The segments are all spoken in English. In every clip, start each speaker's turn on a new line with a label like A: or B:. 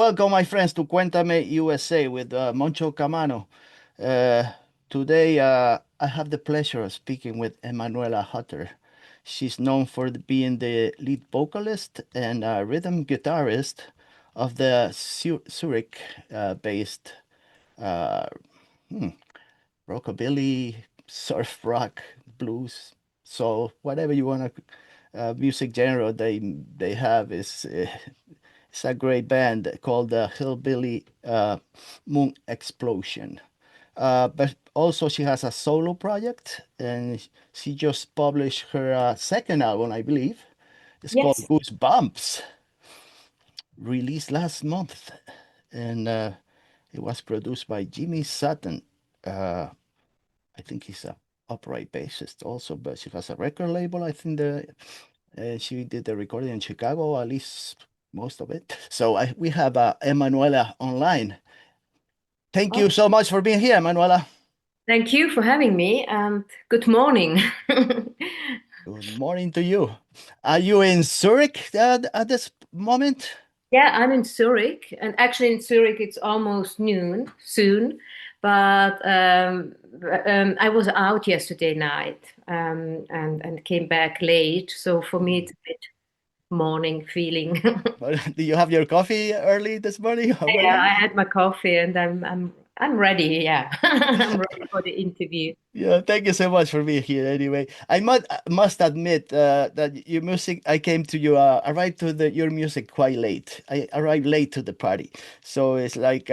A: welcome my friends to Cuentame USA with Moncho Camano. Uh, Today I have the pleasure of speaking with Emanuela Hutter. She's known for being the lead vocalist and rhythm guitarist of the Zurich-based uh, hmm, rockabilly, surf rock, blues, soul, whatever you want to music genre they have is it's a great band called the Hillbilly Moon Explosion. But also she has a solo project and she just published her second album, I believe. It's called
B: Yes.
A: Goose Bumps, released last month, and it was produced by Jimmy Sutton. Uh, I think he's a upright bassist also, but she has a record label. I think she did the recording in Chicago, at least most of it. So we have Emanuela online. Thank you
B: Oh,
A: so much for being here, Emanuela.
B: thank you for having me. Good morning.
A: Good morning to you. Are you in Zurich at this moment?
B: Yeah, I'm in Zurich, and actually in Zurich it's almost noon soon, but I was out yesterday night and came back late, so for me
A: Hmm.
B: it's a bit morning feeling.
A: But do you have your coffee early this morning
B: Yeah, I
A: already?
B: had my coffee and I'm ready. Yeah, I'm ready for the interview.
A: Yeah, thank you so much for being here. Anyway, I must admit that your music. I came to you. Arrived to your music quite late. I arrived late to the party, so it's like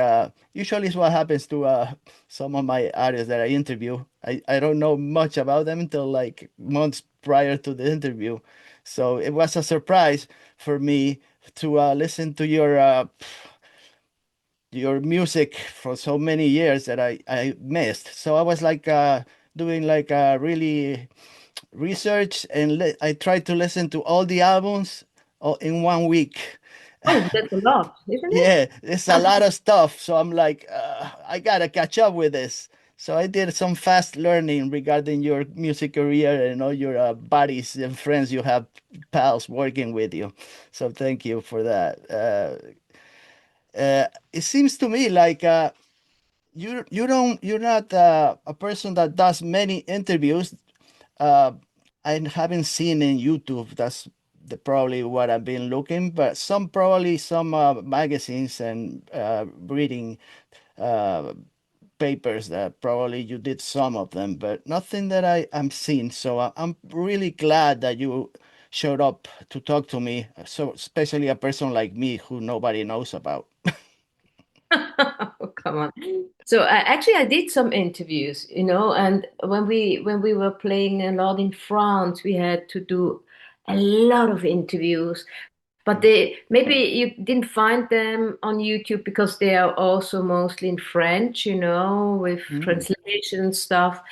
A: usually it's what happens to some of my artists that I interview. I don't know much about them until like months prior to the interview, so it was a surprise for me to listen to your music for so many years that I missed. So I was like doing like really research and I tried to listen to all the albums in 1 week.
B: Oh, that's a lot, isn't it?
A: Yeah, it's a lot of stuff. So I'm like, I gotta catch up with this. So I did some fast learning regarding your music career and all your buddies and friends you have, pals working with you. So thank you for that. It seems to me like you're not a person that does many interviews. Uh, I haven't seen in YouTube. That's probably what I've been looking, but probably some magazines and reading uh, papers that probably you did some of them, but nothing that I'm seeing. So I'm really glad that you showed up to talk to me. So especially a person like me who nobody knows about.
B: Oh, come on. So actually, I did some interviews, and when we were playing a lot in France, we had to do a lot of interviews. But they maybe you didn't find them on YouTube because they are also mostly in French, with
A: Mm.
B: translation stuff.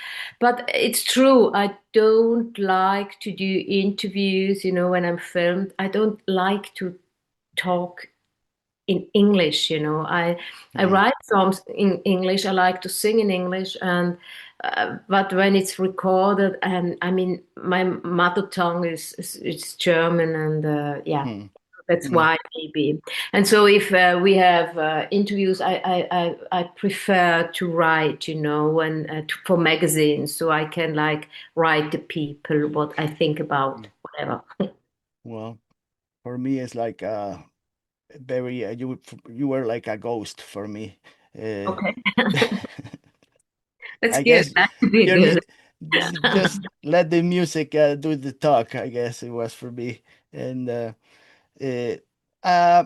B: But it's true, I don't like to do interviews, when I'm filmed. I don't like to talk in English, I
A: Mm.
B: write songs in English. I like to sing in English, and but when it's recorded, and I mean, my mother tongue is German, and yeah,
A: Mm.
B: that's
A: Mm.
B: why maybe. And so if we have interviews, I prefer to write, for magazines, so I can like write the people what I think about
A: Mm.
B: whatever.
A: Well, for me, it's like very you were like a ghost for me. Uh,
B: Okay, that's
A: I
B: good.
A: guess
B: That could be
A: your
B: good.
A: just let the music do the talk. I guess it was for me, and uh, uh,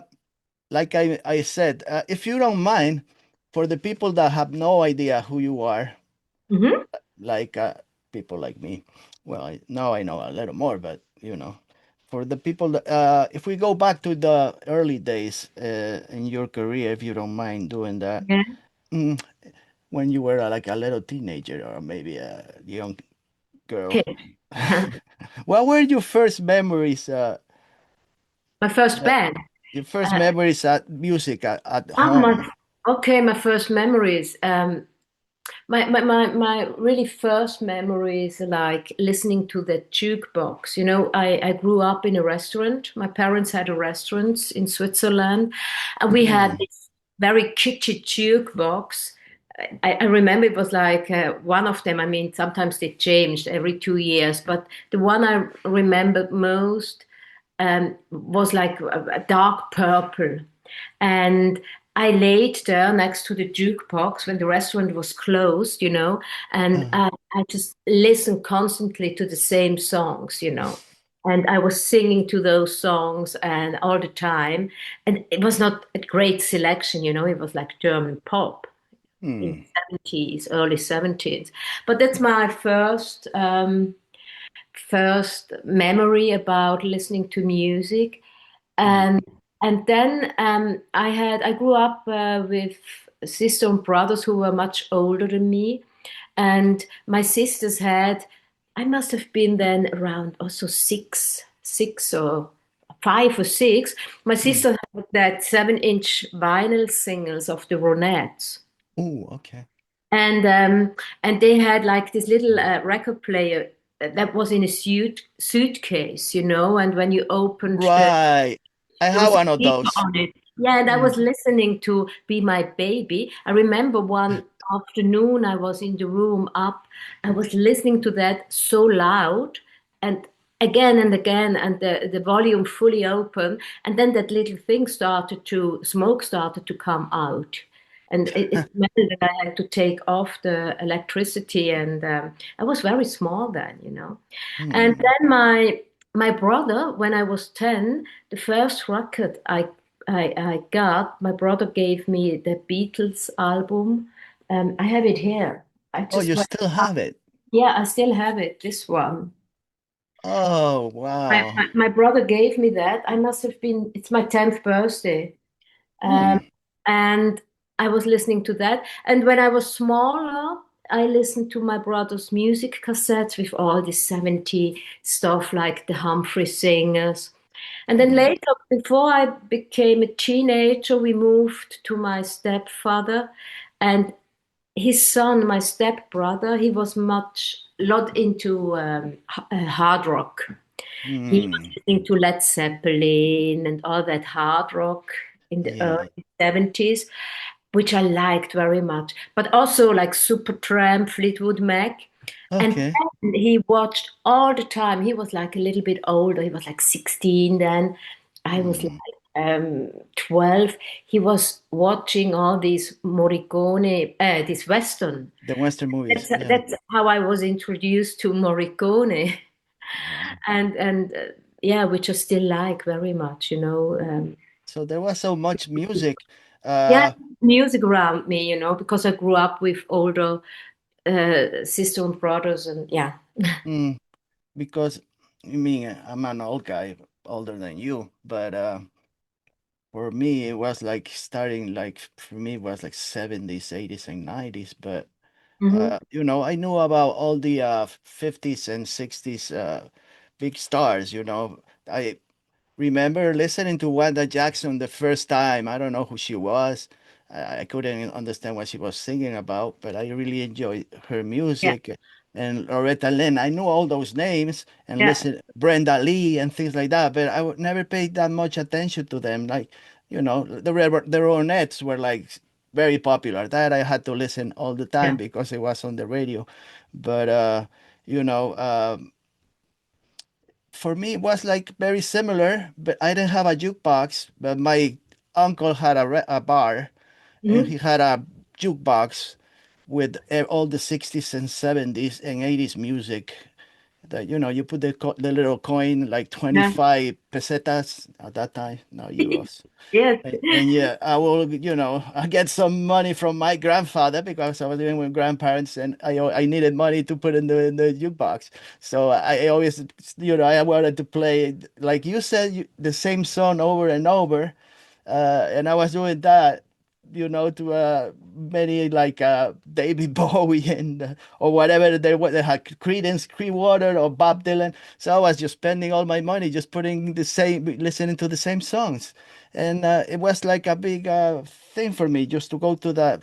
A: like I said, if you don't mind, for the people that have no idea who you are,
B: Mhm.
A: like people like me, well, now I know a little more, but for the people that, if we go back to the early days in your career, if you don't mind doing that,
B: Yeah.
A: mm, when you were like a little teenager or maybe a young girl,
B: Okay.
A: what were your first memories?
B: My first
A: That
B: band.
A: your first
B: Uh,
A: memories at music at
B: oh,
A: home?
B: okay, my first memories. My really first memory is like listening to the jukebox. You know, I grew up in a restaurant. My parents had a restaurant in Switzerland, and we had
A: Mm,
B: this very kitschy jukebox. I remember it was like one of them. I mean, sometimes they changed every 2 years, but the one I remembered most was like a dark purple. And I laid there next to the jukebox when the restaurant was closed, you know, and
A: uh,
B: I just listened constantly to the same songs, you know. And I was singing to those songs and all the time. And it was not a great selection, you know, it was like German pop in
A: mm,
B: 70s, early 70s. But that's my first memory about listening to music.
A: mm.
B: And then I grew up with sister and brothers who were much older than me, and my sisters had, I must have been then around also six or 5 or 6. My
A: Mm.
B: sister had that 7-inch vinyl singles of the Ronettes.
A: Oh, okay.
B: And they had like this little record player that was in a suitcase, you know, and when you opened
A: Right. I
B: there
A: have
B: was a
A: one of
B: speaker
A: those.
B: on it. Yeah, and I
A: Mm,
B: was listening to Be My Baby. I remember one afternoon I was in the room up. I was listening to that so loud and again, and the volume fully open. And then that little thing smoke started to come out. And it meant that I had to take off the electricity. And I was very small then, you know. And
A: mm.
B: then my brother, when I was 10, the first record I got, my brother gave me the Beatles album. I have it here. I
A: Oh,
B: just
A: you
B: went
A: still
B: up.
A: have it?
B: Yeah, I still have it, this one.
A: Oh,
B: My,
A: wow.
B: my, my brother gave me that. I must have been, it's my 10th birthday. Um,
A: Hmm.
B: and I was listening to that. And when I was smaller, I listened to my brother's music cassettes with all this 70 stuff like the Humphrey Singers. And then
A: Hmm.
B: later, before I became a teenager, we moved to my stepfather and his son, my stepbrother, he was much lot into hard rock. He was
A: Hmm.
B: listening to Led Zeppelin and all that hard rock in the
A: Yeah.
B: early 70s, which I liked very much. But also like Supertramp, Fleetwood Mac. And
A: Okay.
B: then he watched all the time. He was like a little bit older. He was like 16 then. I was like
A: Hmm.
B: 12. He was watching all these Morricone, this Western.
A: The Western movies. Yeah.
B: That's how I was introduced to Morricone.
A: Wow.
B: And yeah, which I still like very much, you know.
A: So there was so much music.
B: Yeah,
A: Uh,
B: music around me, you know, because I grew up with older sister and brothers, and yeah.
A: mm, because I mean, I'm an old guy, older than you, but for me, it was like starting like for me it was like 70s, 80s, and 90s. But
B: Hmm.
A: I knew about all the 50s and 60s big stars. I remember listening to Wanda Jackson the first time. I don't know who she was. I couldn't understand what she was singing about, but I really enjoyed her
B: Yeah,
A: music. And Loretta Lynn, I knew all those names and
B: yeah,
A: listen Brenda Lee and things like that, but I would never pay that much attention to them. Like, the Ronettes were like very popular. That I had to listen all the time
B: yeah,
A: because it was on the radio. But you know, for me it was like very similar, but I didn't have a jukebox, but my uncle had a bar, and
B: hmm,
A: he had a jukebox with all the 60s and 70s and 80s music that you put the little coin, like
B: yeah.
A: 25 pesetas at that time, now euros.
B: Yes,
A: And yeah, I will, I get some money from my grandfather because I was living with grandparents, and I needed money to put in the jukebox. So I always, I wanted to play, like you said, the same song over and over. And I was doing that, to many like David Bowie and or whatever what they had, Creedence Clearwater or Bob Dylan. So I was just spending all my money just putting listening to the same songs, and it was like a big thing for me just to go to the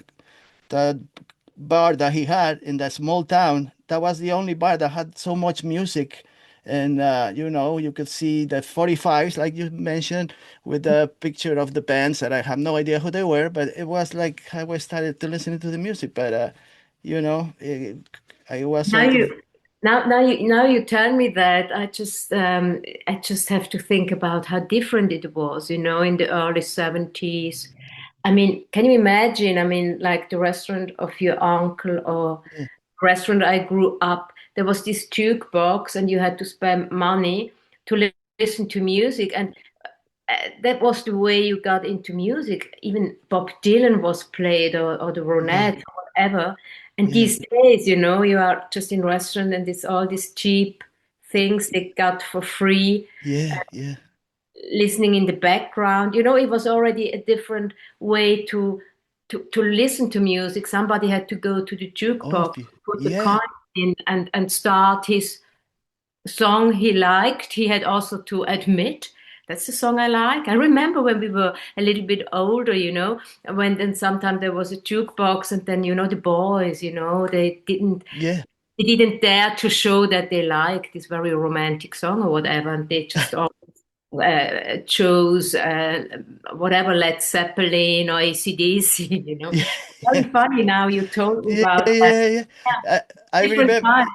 A: bar that he had in that small town. That was the only bar that had so much music. And you could see the 45s, like you mentioned, with the picture of the bands that I have no idea who they were, but it was like how I started to listen to the music. But it was
B: Now
A: something.
B: you now you tell me that I just have to think about how different it was, in the early 70s. I mean, can you imagine? I mean, like the restaurant of your uncle or
A: Yeah,
B: restaurant I grew up, there was this jukebox and you had to spend money to listen to music. And that was the way you got into music. Even Bob Dylan was played or the
A: yeah,
B: Ronettes or whatever. And
A: yeah,
B: these days, you are just in restaurant and it's all these cheap things they got for free,
A: yeah, yeah.
B: listening in the background. It was already a different way to listen to music. Somebody had to go to the
A: Oh,
B: jukebox, put the
A: yeah,
B: coin in and start his song he liked. He had also to admit, that's the song I like. I remember when we were a little bit older, when then sometimes there was a jukebox and then, the boys,
A: yeah,
B: they didn't dare to show that they liked this very romantic song or whatever. And they just all chose whatever Led Zeppelin or AC/DC,
A: yeah,
B: Very funny now you told me
A: yeah,
B: about that.
A: yeah, yeah. I
B: Different
A: remember.
B: time.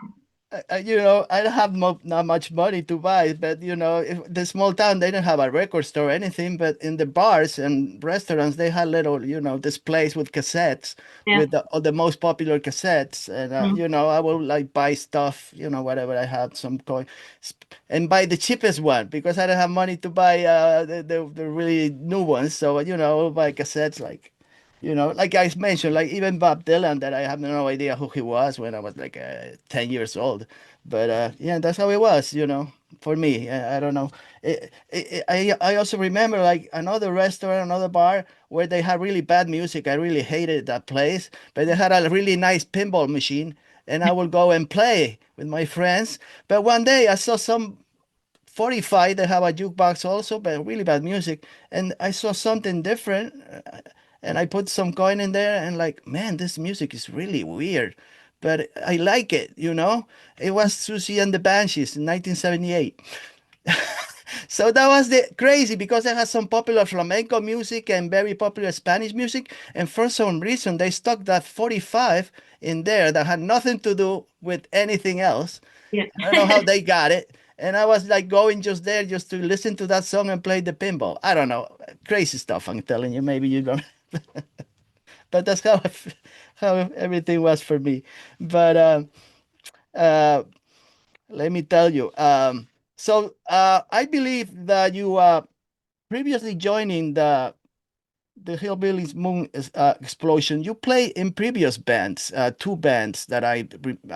A: I don't have not much money to buy, but if the small town, they didn't have a record store or anything, but in the bars and restaurants, they had little, displays with cassettes,
B: Yeah.
A: with all the most popular cassettes. And,
B: Mm.
A: I would like buy stuff, whatever I had, some coin, and buy the cheapest one because I don't have money to buy the really new ones. So, I would buy cassettes like I mentioned, like even Bob Dylan, that I have no idea who he was when I was like 10 years old. But yeah, that's how it was, for me. I don't know. I also remember like another restaurant, another bar where they had really bad music. I really hated that place, but they had a really nice pinball machine, and I would go and play with my friends. But one day I saw some 45, they have a jukebox also, but really bad music. And I saw something different, and I put some coin in there, and like, man, this music is really weird, but I like it. It was Susie and the Banshees in 1978. So that was the crazy because they had some popular flamenco music and very popular Spanish music, and for some reason they stuck that 45 in there that had nothing to do with anything else.
B: Yeah.
A: I don't know how they got it. And I was like going just there just to listen to that song and play the pinball. I don't know. Crazy stuff, I'm telling you. Maybe you don't. But that's how everything was for me. But uh, let me tell you. I believe that you previously joining the Hillbilly Moon Explosion. You play in previous bands, two bands that I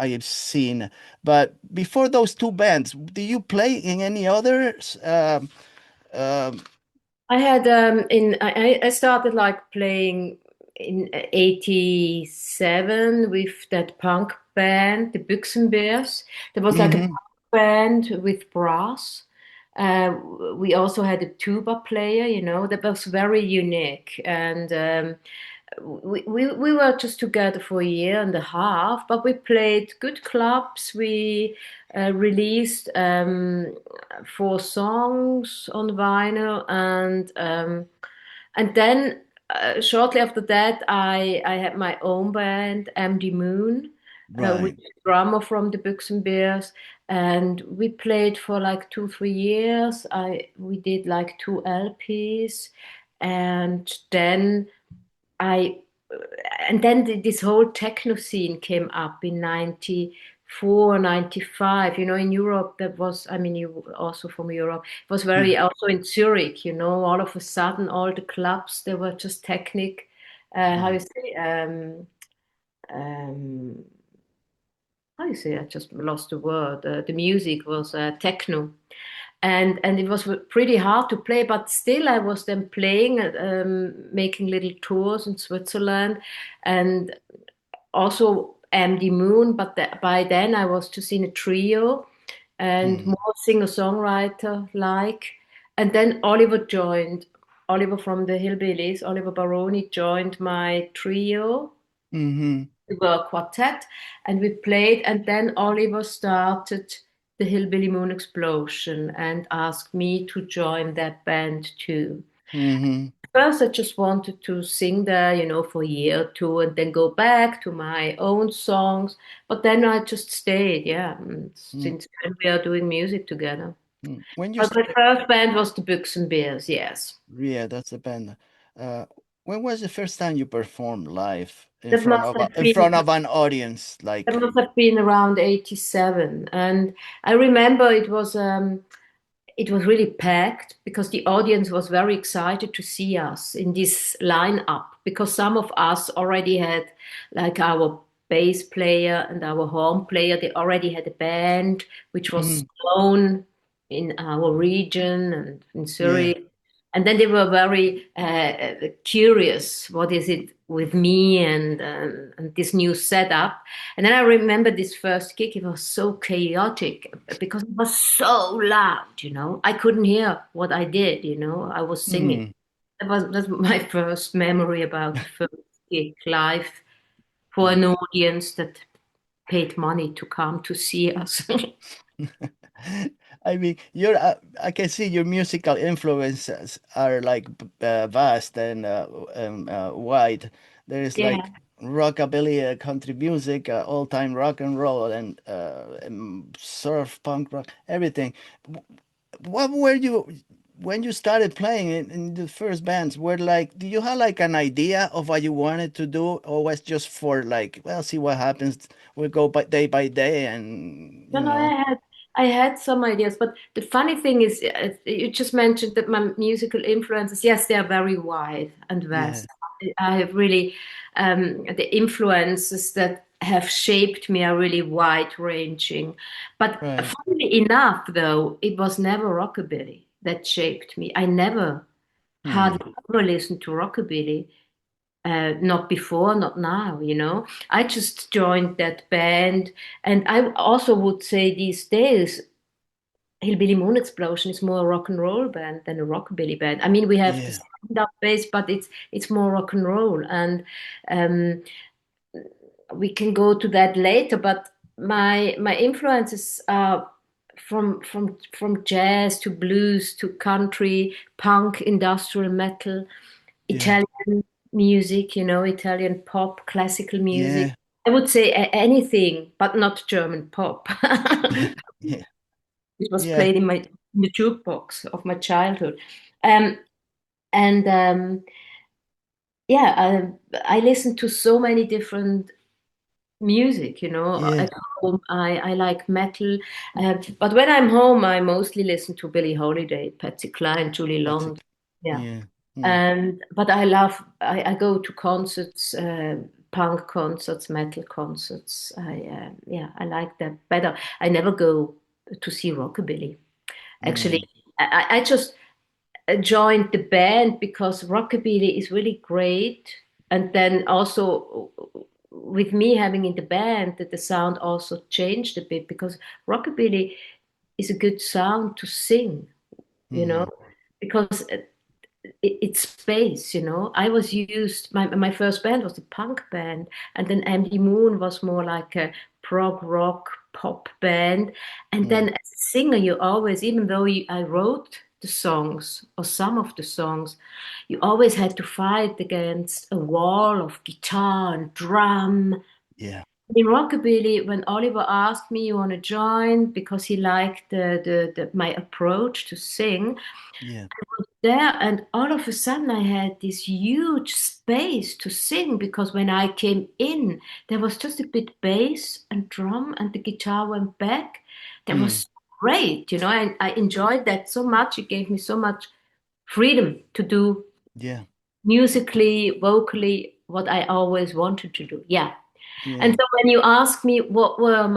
A: have seen. But before those two bands, do you play in any others? Um,
B: I had I started like playing in 87 with that punk band, the Büchsenbears. There was like a
A: hmm
B: punk band with brass. Uh, we also had a tuba player, that was very unique. And we were just together for a year and a half, but we played good clubs. We released 4 songs on vinyl, and then shortly after that, I had my own band, MD Moon, with
A: right.
B: the drummer from the Büchsenbears, and we played for like 2 3 years. We did like 2 LPs, and then I and then this whole techno scene came up in 94, 95. In Europe, that was, I mean, you also from Europe, it was
A: Yeah.
B: very, also in Zurich, all of a sudden, all the clubs, they were just technic, how you
A: Mm.
B: say, um, how you say, I just lost the word. The music was techno. And it was pretty hard to play, but still I was then playing, making little tours in Switzerland, and also MD Moon. But by then I was just in a trio and
A: Mm.
B: more singer-songwriter like. And then Oliver joined. Oliver from the Hillbillies, Oliver Baroni joined my trio,
A: hmm
B: We were a quartet and we played, and then Oliver started the Hillbilly Moon Explosion and asked me to join that band too.
A: Mm-hmm.
B: First, I just wanted to sing there, for a year or two and then go back to my own songs. But then I just stayed, yeah. And
A: Mm,
B: since then, we are doing music together.
A: mm. When you
B: But my
A: started,
B: first band was the Books and Beers, yes.
A: yeah, that's the band. Uh, when was the first time you performed live
B: That must have
A: in
B: been
A: front of an audience?
B: that
A: Like,
B: must have been around 87. And I remember it was really packed because the audience was very excited to see us in this lineup because some of us already had like our bass player and our horn player, they already had a band which was
A: mhm,
B: known in our region and in
A: yeah,
B: Zurich. And then they were very curious, what is it with me and this new setup? And then I remember this first gig, it was so chaotic because it was so loud. I couldn't hear what I did. I was singing.
A: mm,
B: That's my first memory about the first gig live for
A: mm.
B: an audience that paid money to come to see us.
A: I mean, I can see your musical influences are like vast and wide. There is like
B: Yeah.
A: rockabilly, country music, all-time rock and roll, and surf, punk rock, everything. What were you when you started playing in the first bands? Were like, do you have like an idea of what you wanted to do, or was just for like, well, see what happens. We'll go by day, and
B: No, no, I had some ideas, but the funny thing is, you just mentioned that my musical influences, yes, they are very wide and
A: yeah,
B: vast. I have really, the influences that have shaped me are really wide-ranging. But
A: right.
B: funnily enough, though, it was never rockabilly that shaped me. I never
A: Hmm.
B: hardly ever listened to rockabilly. Not before, not now. I just joined that band, and I also would say these days, Hillbilly Moon Explosion is more a rock and roll band than a rockabilly band. I mean, we have the
A: Yeah.
B: stand-up bass, but it's more rock and roll, and um, we can go to that later. But my influences are from jazz to blues to country, punk, industrial metal,
A: Yeah.
B: Italian music, Italian pop, classical music.
A: Yeah.
B: I would say anything, but not German pop.
A: Yeah.
B: It was
A: Yeah.
B: played in the jukebox of my childhood. Um, and yeah, I listened to so many different music.
A: Yeah.
B: At home, I like metal, but when I'm home, I mostly listen to Billie Holiday, Patsy Cline, Julie
A: That's
B: London.
A: it.
B: Yeah.
A: Yeah. Mm.
B: And but I go to concerts, punk concerts, metal concerts. I like that better. I never go to see rockabilly. Actually,
A: Mm.
B: I just joined the band because rockabilly is really great, and then also with me having in the band that the sound also changed a bit because rockabilly is a good sound to sing, you know,
A: Mm.
B: because it's space. I was used my first band was a punk band, and then Andy Moon was more like a prog rock pop band. And then
A: Mm.
B: as a singer, you always, even though I wrote the songs or some of the songs, you always had to fight against a wall of guitar and drum.
A: Yeah.
B: In rockabilly, when Oliver asked me, "You want to join?" because he liked my approach to sing,
A: Yeah.
B: there, and all of a sudden I had this huge space to sing because when I came in there was just a bit bass and drum and the guitar went back. That
A: Mm.
B: was great, and I enjoyed that so much. It gave me so much freedom to do
A: Yeah.
B: musically, vocally, what I always wanted to do. Yeah. And
A: Yeah.
B: so when you ask me what were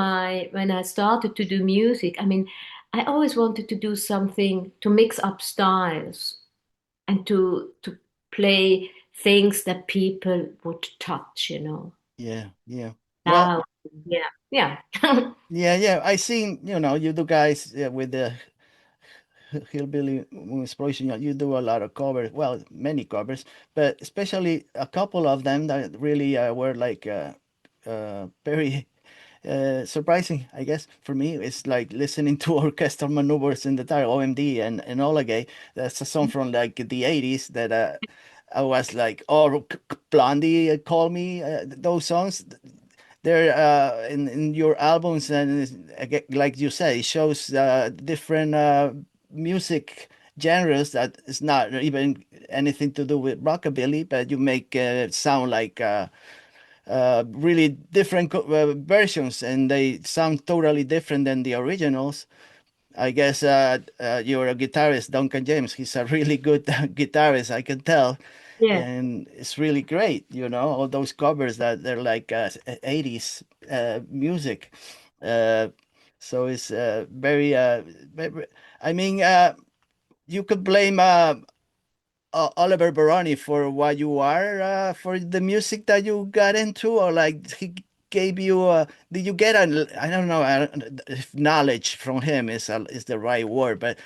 B: when I started to do music, I mean, I always wanted to do something to mix up styles and to play things that people would touch.
A: Yeah. Yeah. Well,
B: Now, yeah, yeah.
A: yeah, yeah. I seen, you do guys with the Hillbilly Moon Explosion, you do a lot of covers, well, many covers, but especially a couple of them that really were like very surprising, I guess, for me. It's like listening to orchestral maneuvers in the tire, OMD and Enola Gay. That's a song from like the 80s that I was like, oh, Blondie, Call Me, those songs. They're in your albums, and like you said, it shows different music genres that is not even anything to do with rockabilly, but you make sound like really different versions, and they sound totally different than the originals. I guess you're a guitarist, Duncan James. He's a really good guitarist, I can tell,
B: Yeah.
A: and it's really great. All those covers that they're like 80s music. Uh, so it's very, I mean, you could blame Oliver Baroni for what you are, for the music that you got into, or like he gave you, did you get I don't know, if knowledge from him is the right word, but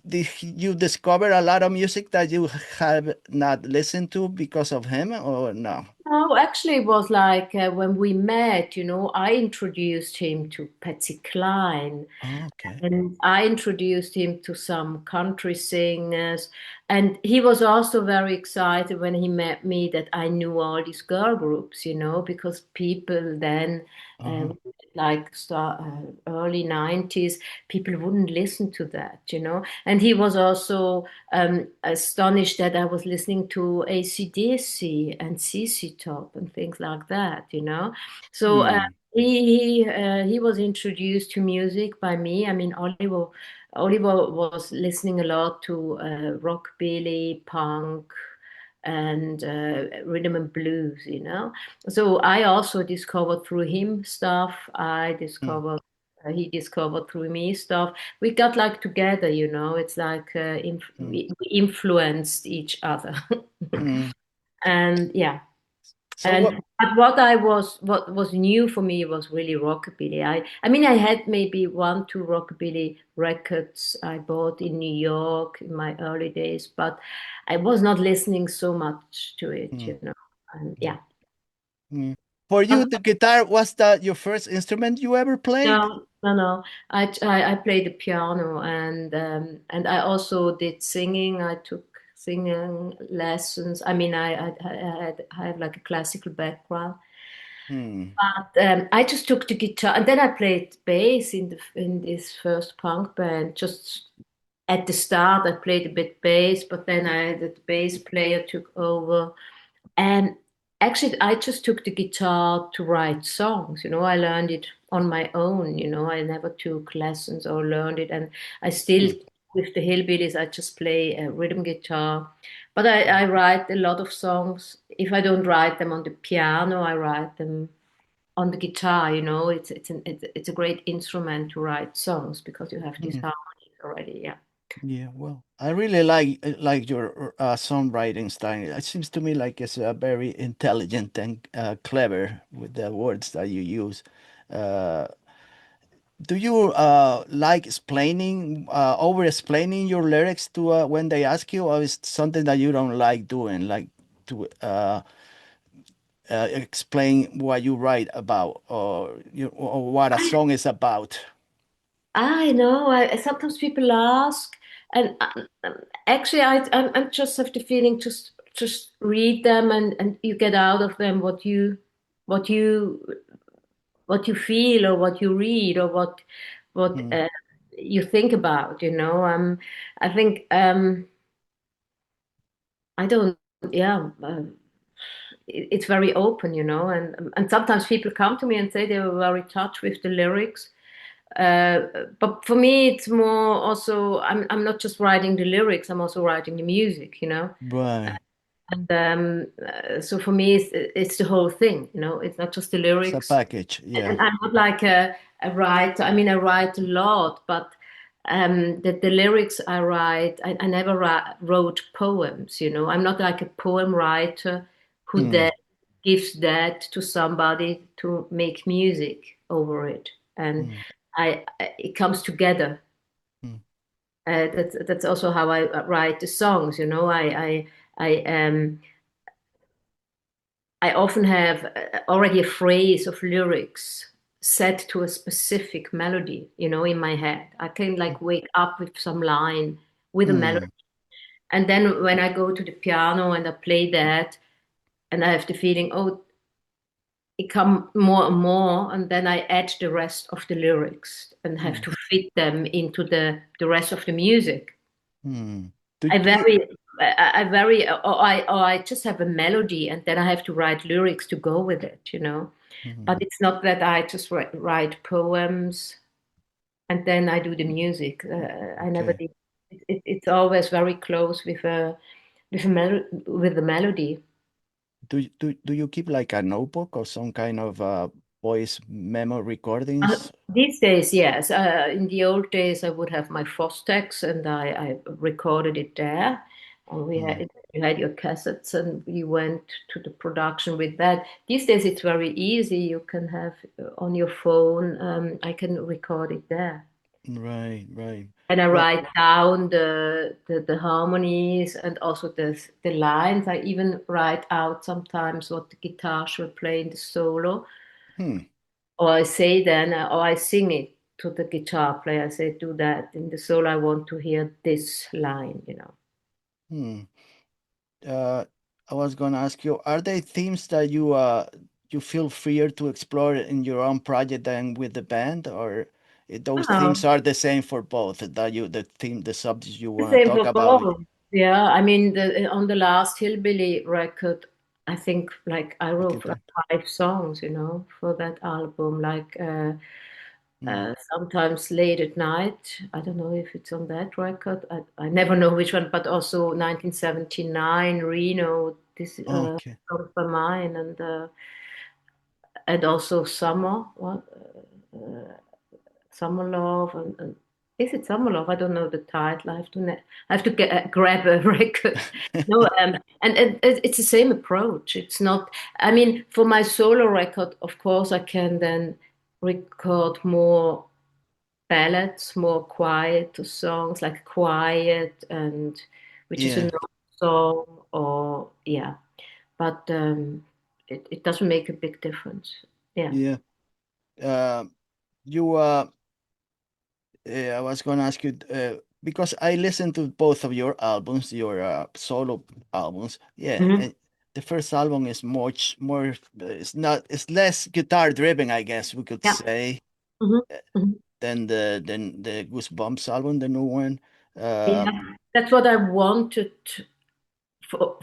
A: did you discover a lot of music that you have not listened to because of him, or no?
B: No, actually, it was like when we met, I introduced him to Patsy Cline.
A: Oh, okay.
B: And I introduced him to some country singers. And he was also very excited when he met me that I knew all these girl groups, because people then, uh,
A: Uh-huh.
B: like early 90s, people wouldn't listen to that. And he was also astonished that I was listening to AC/DC and CC Top and things like that. So
A: Hmm.
B: he was introduced to music by me. I mean, Oliver was listening a lot to rockabilly, punk, and rhythm and blues. So I also discovered through him stuff. I
A: Hmm.
B: discovered. He discovered through me stuff. We got like together. It's like
A: Hmm.
B: we influenced each other.
A: Hmm.
B: And yeah.
A: So what?
B: And but what was new for me was really rockabilly. I mean I had maybe one, two rockabilly records I bought in New York in my early days, but I was not listening so much to
A: Hmm.
B: it. And
A: Hmm.
B: yeah.
A: Hmm. For you,
B: But
A: the guitar was that your first instrument you ever played?
B: no, no, no. I played the piano and I also did singing. I took singing lessons. I mean I have like a classical background.
A: Hmm.
B: But I just took the guitar and then I played bass in this first punk band. Just at the start, I played a bit bass, but then the bass player took over. And actually, I just took the guitar to write songs. I learned it on my own. I never took lessons or learned it, and I still.
A: Hmm.
B: With the Hillbillies, I just play rhythm guitar, but
A: Hmm.
B: I write a lot of songs. If I don't write them on the piano, I write them on the guitar. It's a great instrument to write songs because you have these
A: Hmm.
B: harmonies already. Yeah.
A: Yeah, well, I really like your songwriting style. It seems to me like it's very intelligent and clever with the words that you use. Uh, do you like explaining, over explaining your lyrics to when they ask you, or is it something that you don't like doing, like to explain what you write about, or what a song is about?
B: I know. Sometimes people ask, and actually, I just have the feeling just read them, and you get out of them what you what you feel or what you read or what
A: Hmm.
B: you think about. I think I don't. Yeah. It's very open. And sometimes people come to me and say they were very touched with the lyrics. But for me, it's more also I'm not just writing the lyrics, I'm also writing the music.
A: Right.
B: And so for me, it's the whole thing. It's not just the
A: It's a
B: lyrics.
A: package. Yeah.
B: And I'm not like a writer. I mean, I write a lot, but the lyrics I write, I never wrote poems. I'm not like a poem writer who then
A: Hmm.
B: gives that to somebody to make music over it. And
A: Hmm.
B: it comes together.
A: Hmm.
B: That's also how I write the songs. I I often have already a phrase of lyrics set to a specific melody, in my head. I can like wake up with some line with a melody.
A: Hmm.
B: And then when I go to the piano and I play that, and I have the feeling, oh, it come more and more, and then I add the rest of the lyrics and have
A: Hmm.
B: to fit them into the rest of the music.
A: Hmm.
B: I
A: Do you?
B: vary, I vary, or I just have a melody, and then I have to write lyrics to go with it. But
A: Hmm.
B: it's not that I just write poems and then I do the music. I never
A: Okay.
B: did. It's always very close with the melody.
A: Do you keep like a notebook or some kind of voice memo recordings?
B: These days, yes. In the old days, I would have my Fostex and I recorded it there. And
A: Hmm.
B: you had your cassettes and you went to the production with that. These days, it's very easy. You can have on your phone, I can record it there.
A: Right, right.
B: And I
A: Well,
B: write down the harmonies and also the lines. I even write out sometimes what the guitar should play in the solo.
A: hmm,
B: Or I say then, or I sing it to the guitar player. I say, do that in the solo. I want to hear this line.
A: hmm. Uh, I was gonna ask you, are there themes that you feel freer to explore in your own project than with the band, or those themes
B: Oh,
A: are the same for both? That the theme, the subjects you
B: the
A: want to
B: same
A: talk
B: for
A: about
B: both. Yeah, I mean, on the last Hillbilly record, I think like I
A: with
B: wrote like
A: guitar.
B: 5 songs, for that album. Like
A: Hmm.
B: sometimes late at night. I don't know if it's on that record. I never know which one, but also 1979, Reno. This
A: Okay.
B: song by mine, and also Summer. What? Summer Love and is it Summer Love? I don't know the title. I have to grab a record. No, and it's the same approach. It's not. I mean, for my solo record, of course, I can then record more ballads, more quiet songs like Quiet and which is a
A: Yeah,
B: love song or yeah, but it doesn't make a big difference. Yeah.
A: yeah. Uh, you I was going to ask you because I listened to both of your albums, your solo albums. Yeah,
B: Hmm.
A: and the first album is much more. It's less guitar driven, I guess we could
B: Yeah.
A: say,
B: Hmm. Hmm.
A: than the Goose Bumps album, the new one.
B: Yeah,
A: Um,
B: that's what I wanted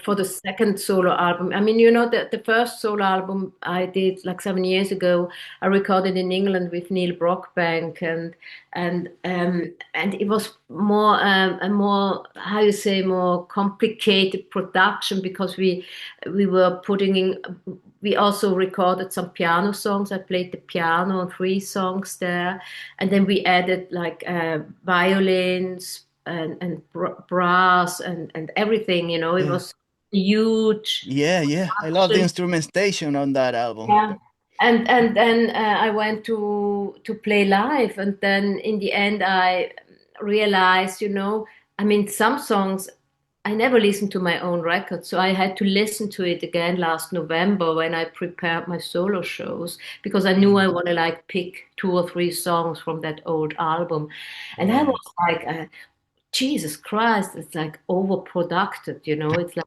B: for the second solo album. I mean, the first solo album I did like 7 years ago, I recorded in England with Neil Brockbank, and it was more a more how you say more complicated production because we were putting in. We also recorded some piano songs. I played the piano on 3 songs there, and then we added like violins and brass and everything. It
A: yeah,
B: was huge
A: yeah, yeah. I love the
B: production.
A: instrumentation on that album.
B: Yeah. And then I went to play live, and then in the end I realized, I mean, some songs I never listened to my own record, so I had to listen to it again last November when I prepared my solo shows because I knew
A: Mm,
B: I want to like pick 2 or 3 songs from that old album, and I
A: right.
B: was like, Jesus Christ, it's like overproduced. It's like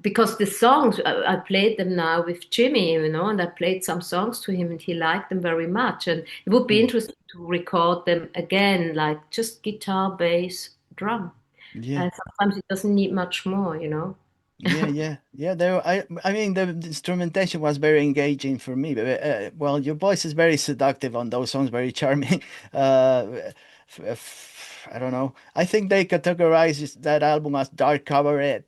B: because the songs I played them now with Jimmy, and I played some songs to him, and he liked them very much. And it would be
A: Mm,
B: interesting to record them again, like just guitar, bass, drum.
A: yeah.
B: Sometimes it doesn't need much more.
A: Yeah, yeah, yeah. There, I mean, the instrumentation was very engaging for me. But well, your voice is very seductive on those songs, very charming. I don't know. I think they categorize that album as dark cabaret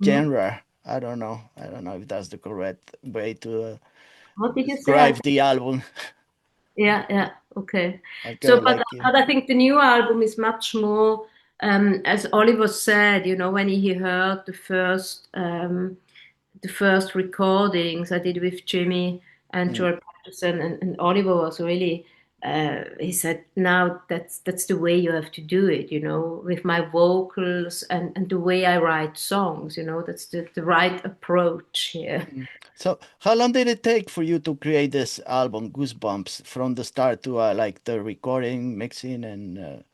B: Mhm.
A: genre. I don't know. I don't know if that's the correct way to
B: What did you say?
A: describe the album.
B: Yeah, yeah, okay.
A: I kind
B: So,
A: of
B: but
A: like it.
B: but I think the new album is much more, as Oliver said, when he heard the first recordings I did with Jimmy and
A: Mm,
B: Joel Patterson, and Oliver was really he said, now that's the way you have to do it, with my vocals and the way I write songs, that's the right approach here.
A: Mm. So, how long did it take for you to create this album, Goosebumps, from the start to like the recording, mixing, and the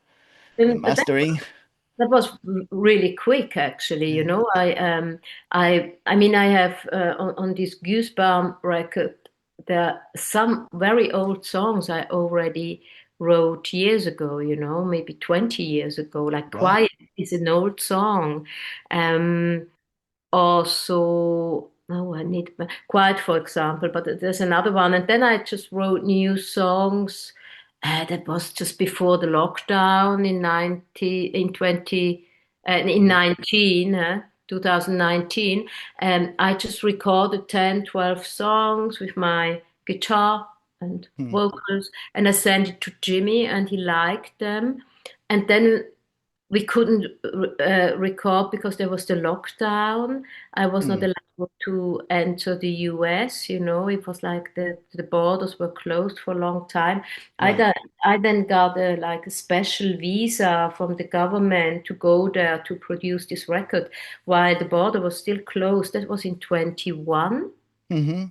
B: And
A: mastering?
B: that was really quick, actually.
A: Yeah.
B: I mean, I have on this Goosebump record, there are some very old songs I already wrote years ago. Maybe 20 years ago. Like
A: Wow.
B: "Quiet" is an old song. Um, Also, oh, I need Quiet, for example, but there's another one. And then I just wrote new songs. That was just before the lockdown in
A: Mm.
B: 2019. And I just recorded 10, 12 songs with my guitar and
A: Mm.
B: vocals, and I sent it to Jimmy, and he liked them. And then we couldn't record because there was the lockdown. I was not
A: Mm.
B: allowed to enter the US. It was like the borders were closed for a long time. I
A: Right.
B: got I then got like a special visa from the government to go there to produce this record while the border was still closed. That was in 21,
A: Mm-hmm.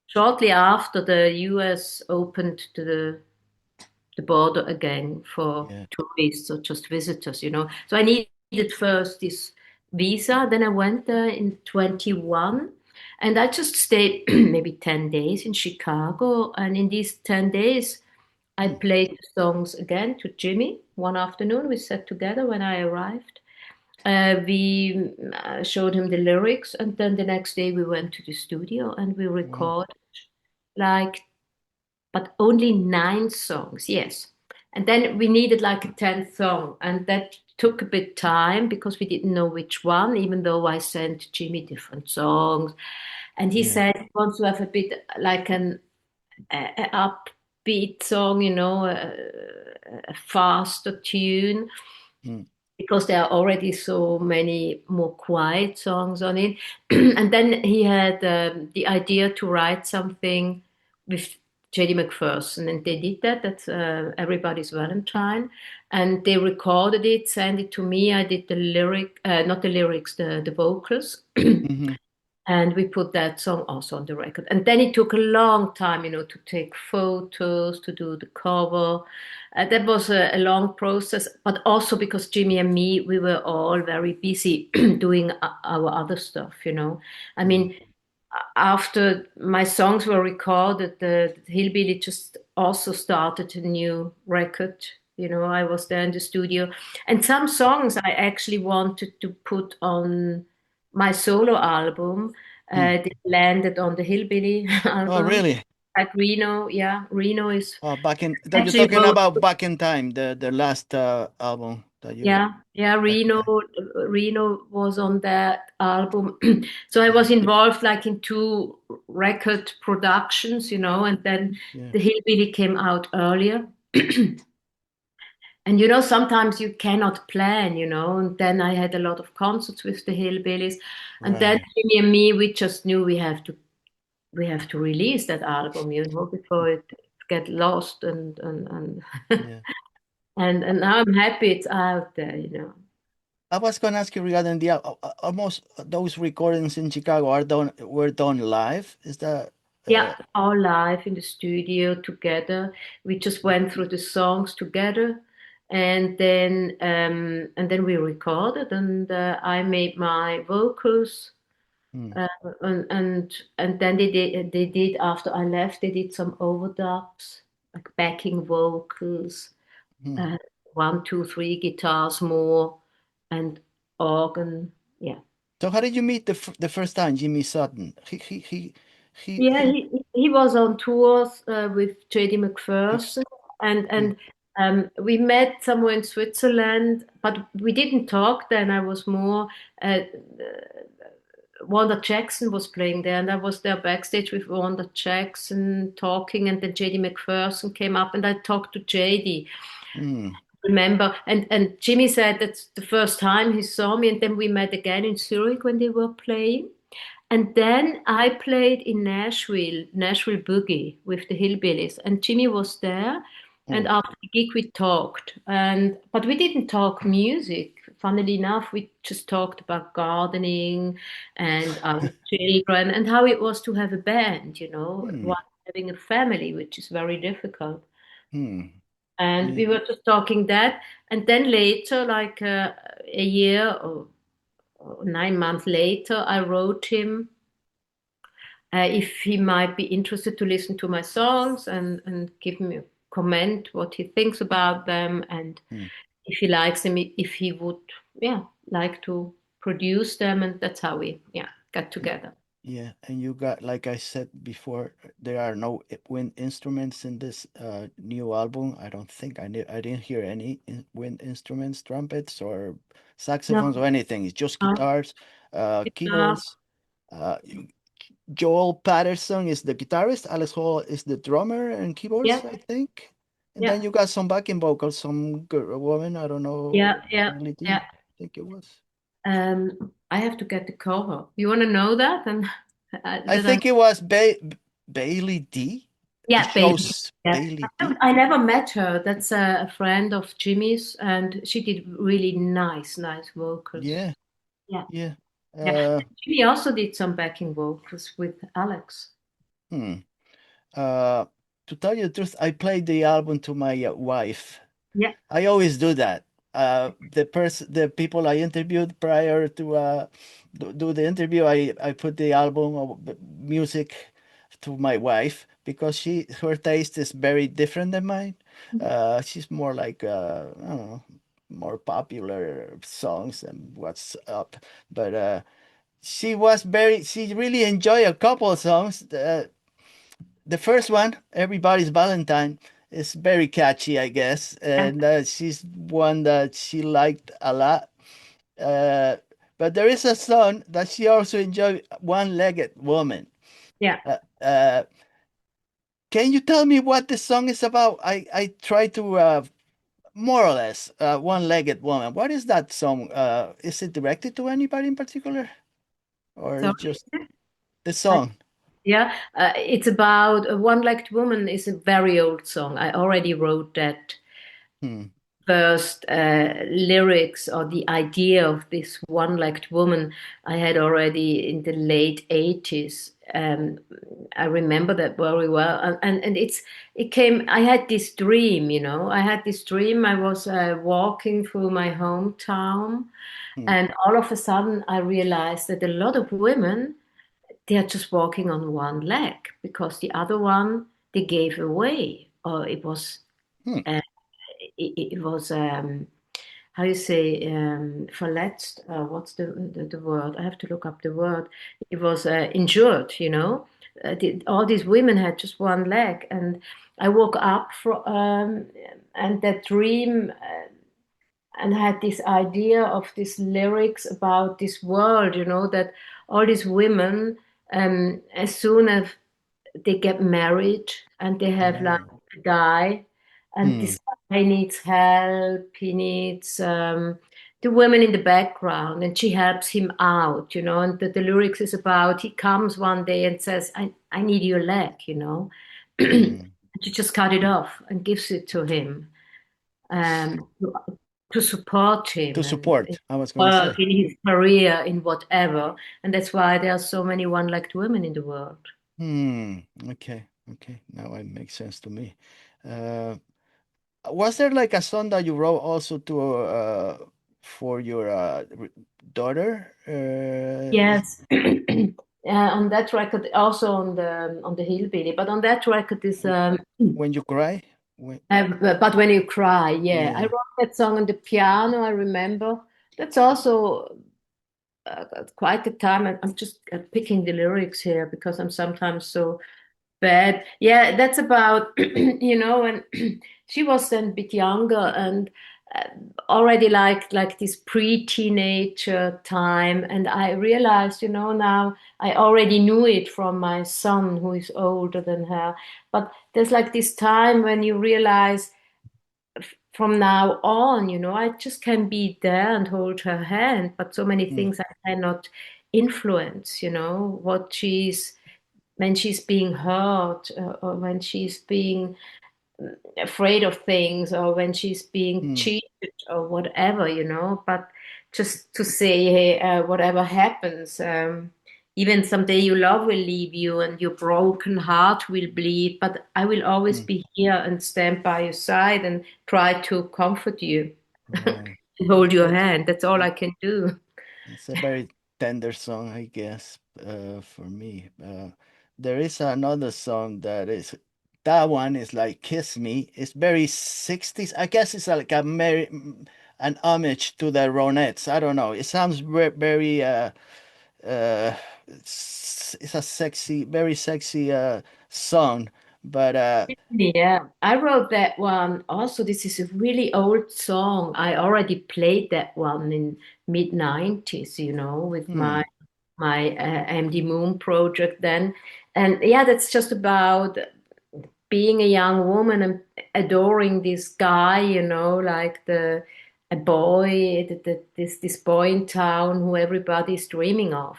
B: shortly after the US opened the border again for
A: Yeah.
B: tourists or just visitors. So I needed first this visa. Then I went there in 21, and I just stayed maybe 10 days in Chicago. And in these 10 days, I
A: Mm.
B: played the songs again to Jimmy. One afternoon, we sat together when I arrived. We showed him the lyrics, and then the next day we went to the studio and we
A: Wow.
B: recorded like but only 9 songs, yes. And then we needed like a 10th song, and that took a bit time because we didn't know which one, even though I sent Jimmy different songs. And he
A: Yeah.
B: said he wants to have a bit like a upbeat song, a faster tune
A: Mm.
B: because there are already so many more quiet songs on it. And then he had the idea to write something with JD McPherson, and they did that. That's Everybody's Valentine, and they recorded it, sent it to me. I did the not the lyrics, the vocals.
A: Mm-hmm.
B: And we put that song also on the record. And then it took a long time, to take photos, to do the cover. That was a long process, but also because Jimmy and me, we were all very busy doing our other stuff. I
A: Mm.
B: mean, after my songs were recorded, the Hillbilly just also started a new record. I was there in the studio, and some songs I actually wanted to put on my solo album.
A: Mm.
B: They landed on the Hillbilly
A: Oh,
B: album.
A: really?
B: Like Reno, yeah, Reno is
A: Oh, you're
B: actually
A: talking
B: wrote.
A: about Back in Time, the last album that you
B: Yeah,
A: back in time.
B: Reno was on that album. So I
A: Yeah.
B: was involved like in two record productions, and then
A: Yeah.
B: the Hillbilly came out earlier. And sometimes you cannot plan, and then I had a lot of concerts with the Hillbillies. And then
A: Right.
B: Jimmy and me, we just knew we have to release that album, before it get lost and
A: Yeah.
B: and now I'm happy it's out there.
A: I was gonna ask you regarding the almost those recordings in Chicago were done live. Is that
B: Yeah,
A: uh,
B: all live in the studio together. We just went through the songs together, and then we recorded, and I made my vocals,
A: mm,
B: uh, and then they did after I left. They did some overdubs, like backing vocals,
A: mm.
B: uh, one, two, three guitars more, and organ. Yeah.
A: So how did you meet the first time Jimmy Sutton?
B: Yeah,
A: He
B: he was on tours with JD
A: he
B: McPherson, and
A: mm,
B: and we met somewhere in Switzerland, but we didn't talk then. I was more. Wanda Jackson was playing there, and I was there backstage with Wanda Jackson talking, and then JD McPherson came up, and I talked to JD.
A: mm,
B: Remember, and Jimmy said that's the first time he saw me, and then we met again in Zurich when they were playing. And then I played in Nashville Boogie with the Hillbillies, and Jimmy was there. And
A: Mm,
B: after the gig, we talked, and but we didn't talk music. Funnily enough, we just talked about gardening and our children and how it was to have a band,
A: mm,
B: while having a family, which is very difficult.
A: mm.
B: And
A: Yeah.
B: we were just talking that, and then later, like a year or 9 months later, I wrote him if he might be interested to listen to my songs and give me a comment what he thinks about them and
A: Mm.
B: if he likes them, if he would, yeah, like to produce them, and that's how we, yeah, got together.
A: Yeah, and you got, like I said before, there are no wind instruments in this new album. I don't think I didn't hear any wind instruments, trumpets or saxophones
B: No,
A: or anything. It's just
B: no,
A: guitars,
B: uh,
A: keyboards. Uh, Joel Patterson is the guitarist. Alex Hall is the drummer and
B: yeah,
A: keyboards, I think. And then
B: yeah,
A: you got some backing vocals, some woman, I don't
B: yeah,
A: know,
B: yeah,
A: Melody,
B: yeah.
A: I think it was.
B: I have to get the cover. You want to know that? And
A: I
B: that I'm,
A: think it was Bailey D. It
B: yeah, baby.
A: shows
B: Yeah.
A: Bailey D.
B: I never met her. That's a friend of Jimmy's, and she did really nice, nice vocals.
A: Yeah,
B: Yeah,
A: yeah.
B: yeah.
A: Uh,
B: Jimmy also did some backing vocals with Alex.
A: hmm. Uh, to tell you the truth, I played the album to my wife.
B: Yeah,
A: I always do that. The people I interviewed prior to do the interview, I put the album of music to my wife because her taste is very different than mine. She's more like I don't know, more popular songs and what's up. But she really enjoyed a couple of songs. The first one, Everybody's Valentine, is very catchy, I guess,
B: yeah,
A: and she's one that she liked a lot. Uh, but there is a song that she also enjoyed, One-Legged Woman.
B: yeah.
A: Uh, uh, can you tell me what the song is about? I try to more or less One-Legged Woman. What is that song? Is it directed to anybody in particular, or
B: So,
A: is just the
B: I,
A: song?
B: yeah, it's about a one-legged woman is a very old song. I already wrote that
A: Hmm.
B: first lyrics or the idea of this one-legged woman I had already in the late 80s. I remember that very well. And it came, I had this dream, I had this dream. I was walking through my hometown,
A: Hmm.
B: and all of a sudden I realized that a lot of women, they are just walking on one leg because the other one they gave away, or
A: Hmm.
B: uh, it was how you say verletzt. What's the word? I have to look up the word. It was injured. All these women had just one leg, and I woke up and that dream. And had this idea of these lyrics about this world, that all these women, as soon as they get married and they have like
A: Oh.
B: a guy, and
A: Hmm.
B: this guy needs help, he needs the women in the background, and she helps him out, and the lyrics is about he comes one day and says, I need your leg, and
A: Hmm.
B: she just cut it off and gives it to him to support him
A: To
B: and
A: support, I was going to
B: work
A: say.
B: in his career in whatever. And that's why there are so many one-legged women in the world.
A: Hmm. Okay. Okay. Now it makes sense to me. Uh, was there like a song that you wrote also to for your daughter?
B: Yes. On that record, also on the Hillbilly, but on that record is
A: When you cry? When,
B: but when you cry, yeah. I
A: yeah.
B: wrote that song on the piano, I remember. That's also quite a time. I'm just picking the lyrics here because I'm sometimes so bad. Yeah, that's about, when she was then a bit younger and uh, already like this pre-teenager time. And I realized, now I already knew it from my son who is older than her. But there's like this time when you realize from now on, I just can be there and hold her hand, but so many
A: Hmm.
B: things I cannot influence, what when she's being hurt or when she's being afraid of things or when she's being
A: mm,
B: cheated or whatever, but just to say, hey, whatever happens, even someday your love will leave you and your broken heart will bleed, but I will always
A: mm.
B: be here and stand by your side and try to comfort you
A: Right.
B: and hold your
A: It,
B: hand. That's all I can do.
A: it's a very tender song, I guess, for me. There is another song that one is like Kiss Me. It's very 60s. I guess it's like an homage to the Ronettes. I don't know. It sounds very it's a sexy, very sexy song, but
B: Yeah, I wrote that one. Also, this is a really old song. I already played that one in mid 90s, with
A: hmm,
B: my MD Moon project then. And yeah, that's just about being a young woman and adoring this guy, like the a boy, this boy in town who everybody's dreaming of.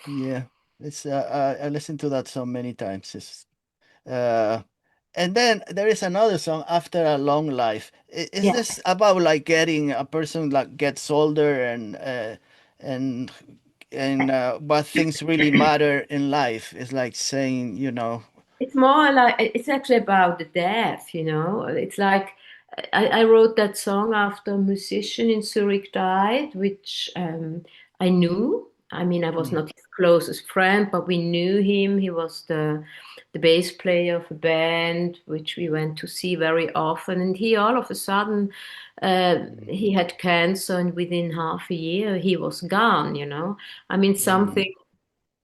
A: yeah, it's I listened to that song many times. Uh, and then there is another song, After a Long Life. Is
B: Yeah.
A: this about like getting a person like gets older and what things really matter in life? It's like saying,
B: It's more like it's actually about the death. It's like I wrote that song after a musician in Zurich died, which I knew. I mean, I was
A: mm,
B: not his closest friend, but we knew him. He was the bass player of a band which we went to see very often, and he all of a sudden
A: mm,
B: he had cancer, and within half a year he was gone. I mean,
A: mm,
B: something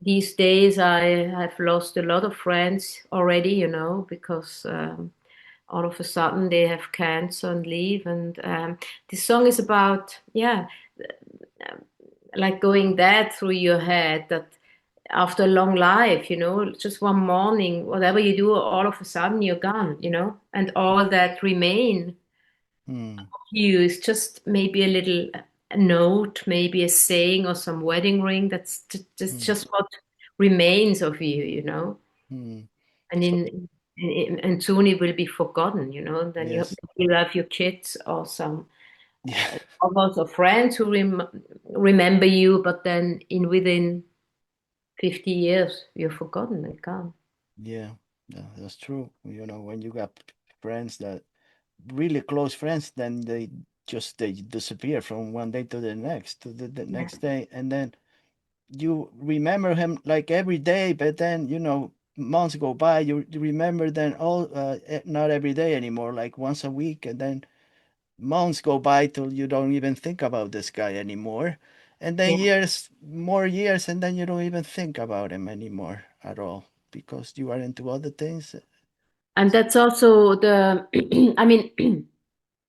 B: these days I have lost a lot of friends already, because all of a sudden they have cancer and leave. And this song is about, yeah, like going that through your head that after a long life, just one morning, whatever you do, all of a sudden you're gone. And all that remain
A: mm,
B: you is just maybe a little note, maybe a saying or some wedding ring. That's
A: mm,
B: just what remains of you.
A: mm.
B: And
A: So
B: and soon it will be forgotten. Then
A: yes,
B: you have your kids or some
A: yeah,
B: others or friends who remember you, but then in within 50 years you're forgotten and gone.
A: yeah, yeah, that's true. When you got friends that really close friends, then they disappear from one day to the next, to the
B: Yeah.
A: next day, and then you remember him like every day, but then months go by, you remember then all not every day anymore, like once a week, and then months go by till you don't even think about this guy anymore, and then
B: Yeah.
A: more years, and then you don't even think about him anymore at all because you are into other things.
B: And that's also I mean,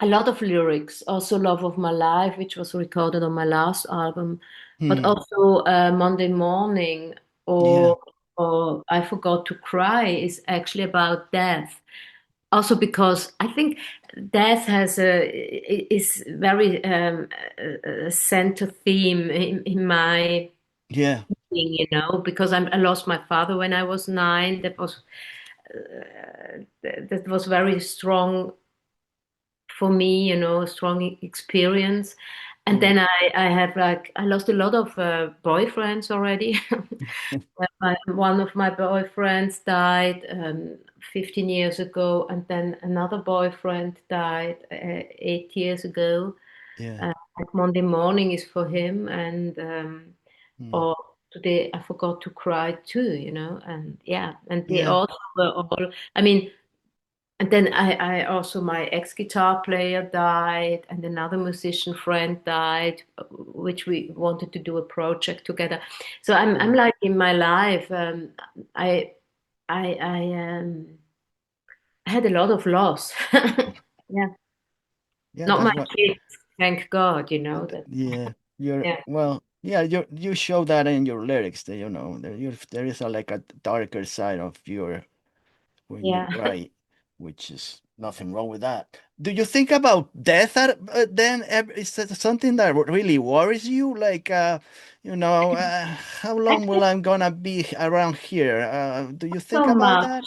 B: a lot of lyrics, also Love of My Life, which was recorded on my last album, but
A: Hmm.
B: also Monday Morning
A: Yeah,
B: or I Forgot to Cry is actually about death. Also because I think death is very a center theme in my
A: yeah,
B: being, because I lost my father when I was 9. That was very strong for me, a strong experience. And
A: mm,
B: then I have like I lost a lot of boyfriends already. One of my boyfriends died 15 years ago, and then another boyfriend died 8 years ago.
A: yeah,
B: Like Monday Morning is for him, and
A: mm,
B: or today I forgot to cry too. And yeah, and they
A: yeah,
B: also were all. I mean, and then I also my ex-guitar player died, and another musician friend died, which we wanted to do a project together. So I'm
A: mm.
B: like in my life, I I had a lot of loss. Yeah,
A: Yeah,
B: not
A: that's
B: my
A: what.
B: kids, thank God. That.
A: Yeah, you're
B: Yeah,
A: well. Yeah, you show that in your lyrics. That there is a like a darker side of your when you
B: yeah.
A: write, which is nothing wrong with that. Do you think about death then? Is that something that really worries you? Like, how long will
B: Actually,
A: I'm gonna be around here? Do you think
B: so
A: about
B: much.
A: that?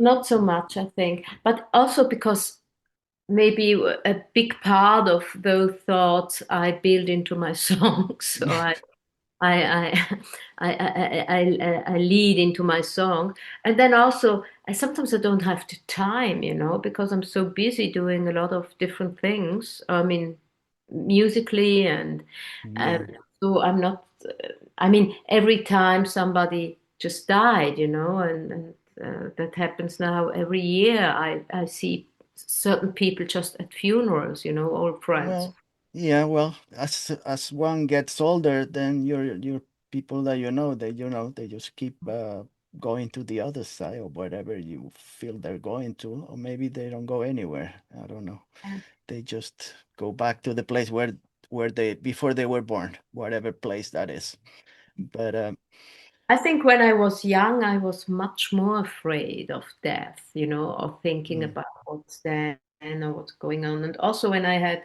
B: not so much, I think, but also because maybe a big part of those thoughts I build into my songs. So I, I, I lead into my song. And then also, sometimes I don't have the time, because I'm so busy doing a lot of different things. I mean, musically,
A: Yeah.
B: and so I'm not, I mean, every time somebody just died, and that happens now every year. I see certain people just at funerals, old friends.
A: Well, yeah, well, as one gets older, then your people that they just keep going to the other side or whatever you feel they're going to, or maybe they don't go anywhere. I don't know. They just go back to the place where they before they were born, whatever place that is. But
B: I think when I was young, I was much more afraid of death, of thinking
A: mm,
B: about what's then or what's going on. And also when I had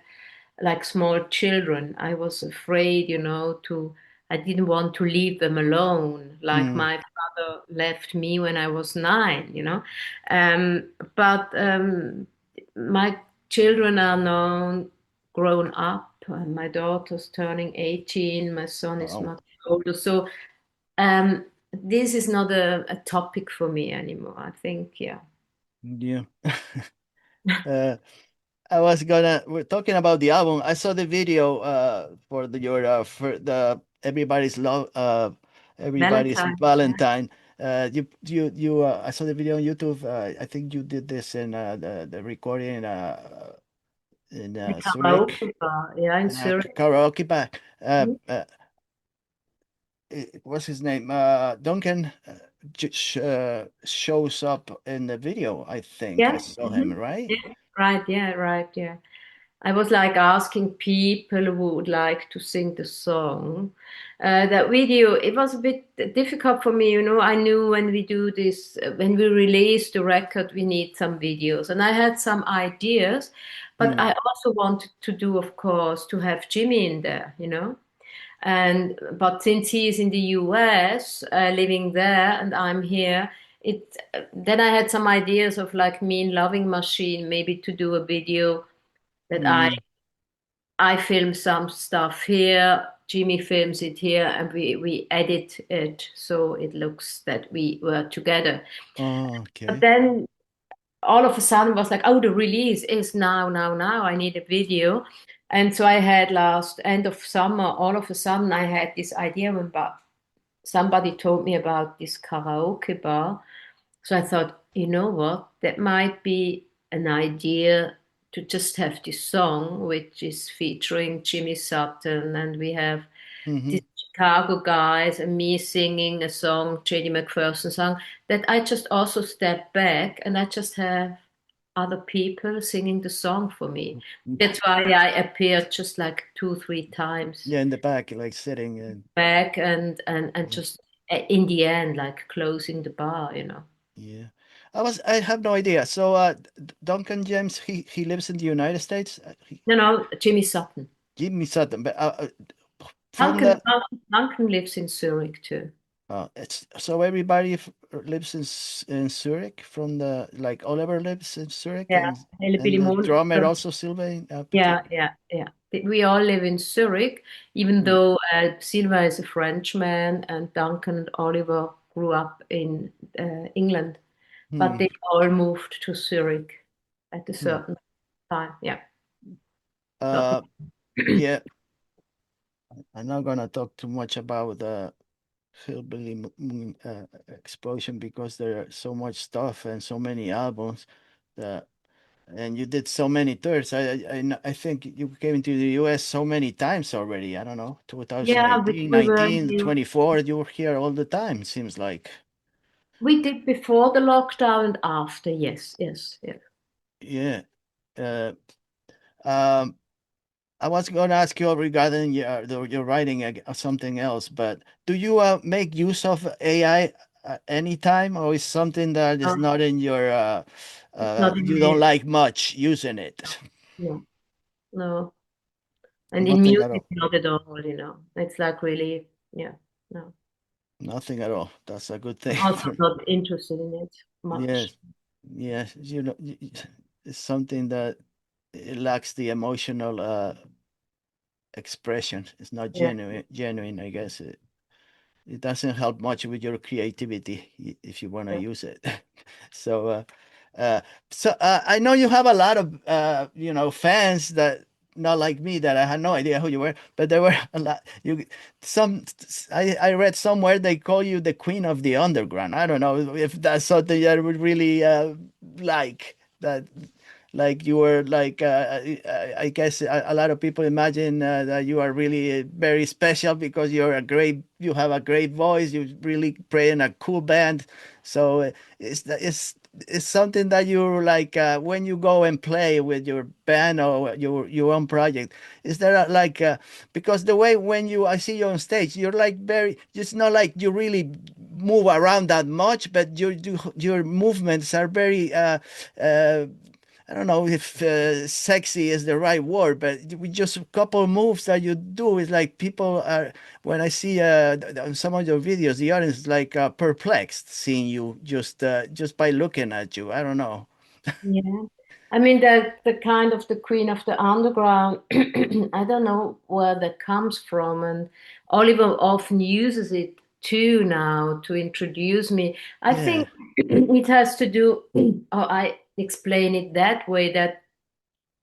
B: like small children, I was afraid, I didn't want to leave them alone, like
A: mm,
B: my father left me when I was 9. Um, but my children are now grown up. And my daughter's turning 18, my son is
A: oh,
B: much older. So this is not a topic for me anymore. I think, yeah.
A: yeah. Uh, we're talking about the album. I saw the video for for the everybody's
B: Valentine.
A: Valentine. I saw the video on YouTube. I think you did this in the recording in
B: The
A: Zurich,
B: karaoke bar, yeah, in Zurich.
A: karaoke back. What's his name? Duncan shows up in the video. I think I
B: Yeah.
A: saw him, right?
B: Yeah. Right, yeah, right, yeah. I was like asking people who would like to sing the song. That video, it was a bit difficult for me, I knew when we do this, when we release the record, we need some videos. And I had some ideas, but
A: Hmm.
B: I also wanted to do, of course, to have Jimmy in there, And but since he is in the US, living there, and I'm here, it then I had some ideas of like me in Loving Machine, maybe to do a video that
A: Hmm.
B: I film some stuff here, Jimmy films it here, and we edit it so it looks that we were together.
A: Oh,
B: But
A: okay.
B: then all of a sudden was like, oh, the release is now, now, now. I need a video. And so I had last end of summer, all of a sudden I had this idea about somebody told me about this karaoke bar. So I thought, you know what, that might be an idea to just have this song, which is featuring Jimmy Sutton, and we have
A: Hmm.
B: these Chicago guys and me singing a song, JD McPherson song, that I just also step back and I just have other people singing the song for me. That's why I appeared just like two, three times
A: Yeah, in the back, like sitting and
B: back and
A: yeah,
B: just in the end, like closing the bar.
A: yeah. I have no idea. So Duncan James, he lives in the United States.
B: No, no, Jimmy Sutton.
A: Jimmy Sutton, but from
B: Duncan,
A: the
B: Duncan lives in Zurich too.
A: it's so everybody lives in in Zurich from the like Oliver lives in Zurich
B: Yeah,
A: and
B: Hillbilly
A: the
B: Moon
A: drummer
B: Explosion.
A: also Sylvain Peter.
B: Yeah, yeah, yeah. We all live in Zurich, even
A: Hmm.
B: though Silva is a Frenchman and Duncan and Oliver grew up in England, but
A: Hmm.
B: they all moved to Zurich at a
A: Hmm.
B: certain time. Yeah. So,
A: Uh, yeah, I'm not gonna talk too much about the Hillbilly Moon Explosion because there are so much stuff and so many albums that and you did so many tours. I think you came to the US so many times already. I don't know,
B: yeah,
A: 2018,
B: we were
A: 19, 24. You were here all the time, seems like.
B: we did before the lockdown and after. Yes, yes, yes.
A: Yeah. Uh, um, I was going to ask you regarding your writing or something else, but do you make use of AI anytime, or is something that is
B: No,
A: not in your
B: it's not in
A: you
B: my
A: don't like much using it?
B: no, no. And in
A: Nothing at
B: music,
A: all.
B: not at all. It's like really, yeah, no.
A: Nothing at all. That's a good thing
B: I'm also
A: for
B: not interested in it
A: yes.
B: much.
A: yeah, it's something that it lacks the emotional expression. It's not
B: Yeah,
A: genuine, I guess. It doesn't help much with your creativity if you want to
B: yeah,
A: use it. So, uh, I know you have a lot of fans that not like me that I had no idea who you were, but there were a lot. Some I read somewhere they call you the queen of the underground. I don't know if that's something that I would really like that. Like you were like I guess a lot of people imagine that you are really very special because you have a great voice, you really play in a cool band. So it's something that you like when you go and play with your band or your own project. Is there because the way when you I see you on stage, you're like very, it's not like you really move around that much, but your movements are very uh I don't know if sexy is the right word, but with just a couple moves that you do, is like people are, when I see some of your videos, the audience is like perplexed seeing you just by looking at you. I don't know.
B: yeah. I mean, the kind of the queen of the underground. I don't know where that comes from, and Oliver often uses it too now to introduce me. I
A: Yeah.
B: think it has to do, or I explain it that way, that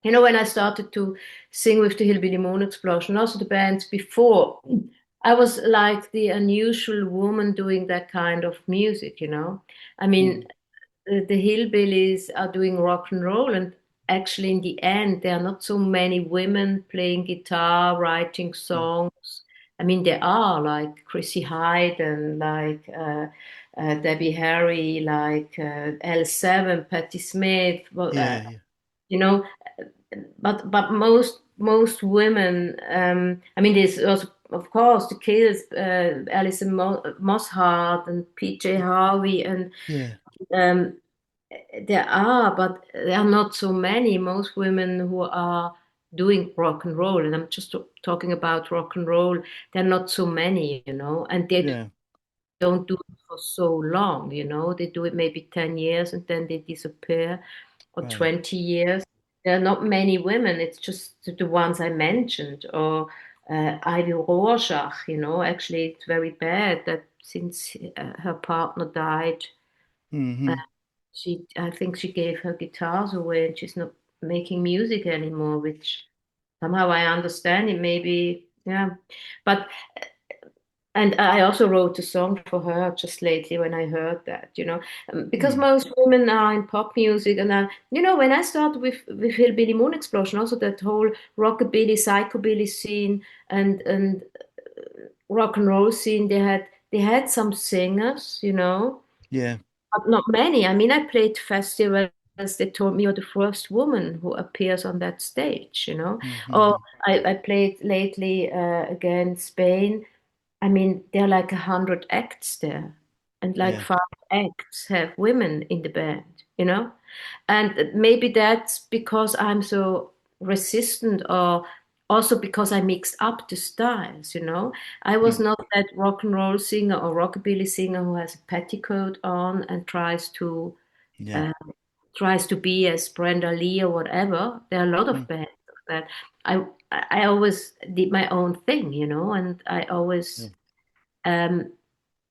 B: when I started to sing with the Hillbilly Moon Explosion, also the bands before, I was like the unusual woman doing that kind of music. I mean,
A: Mm.
B: the hillbillies are doing rock and roll, and actually in the end there are not so many women playing guitar, writing
A: Mm.
B: songs. I mean, there are like Chrissy Hyde and like Debbie Harry, like L7, Patti Smith. Well,
A: Yeah. Yeah.
B: you know but most women, I mean, there's also of course the Kills, Alison Mosshart and PJ Harvey, and
A: Yeah.
B: um, there are, but there are not so many. Most women who are doing rock and roll, and I'm just talking about rock and roll, there are not so many, and they
A: Yeah.
B: don't do it for so long. They do it maybe 10 years and then they disappear, or
A: Right.
B: 20 years. There are not many women. It's just the ones I mentioned, or Ivy Rorschach. Actually, it's very bad that since her partner died, uh,
A: Mm-hmm.
B: I think she gave her guitars away and she's not making music anymore, which somehow I understand it, maybe, yeah. But and I also wrote a song for her just lately when I heard that, because
A: Mm.
B: most women are in pop music, and when I started with Hillbilly Moon Explosion, also that whole rockabilly, psychobilly scene, and rock and roll scene, they had some singers,
A: Yeah.
B: but not many. I mean, I played festivals. They told me you're the first woman who appears on that stage. Or
A: Mm-hmm.
B: I played lately again Spain. I mean, there are like 100 acts there, and like
A: Yeah.
B: 5 acts have women in the band. And maybe that's because I'm so resistant, or also because I mixed up the styles. I was
A: Mm.
B: not that rock and roll singer or rockabilly singer who has a petticoat on and
A: Yeah.
B: uh, tries to be as Brenda Lee or whatever. There are a lot of
A: Mm.
B: bands of that. I I always did my own thing, and I
A: Yeah.
B: always um,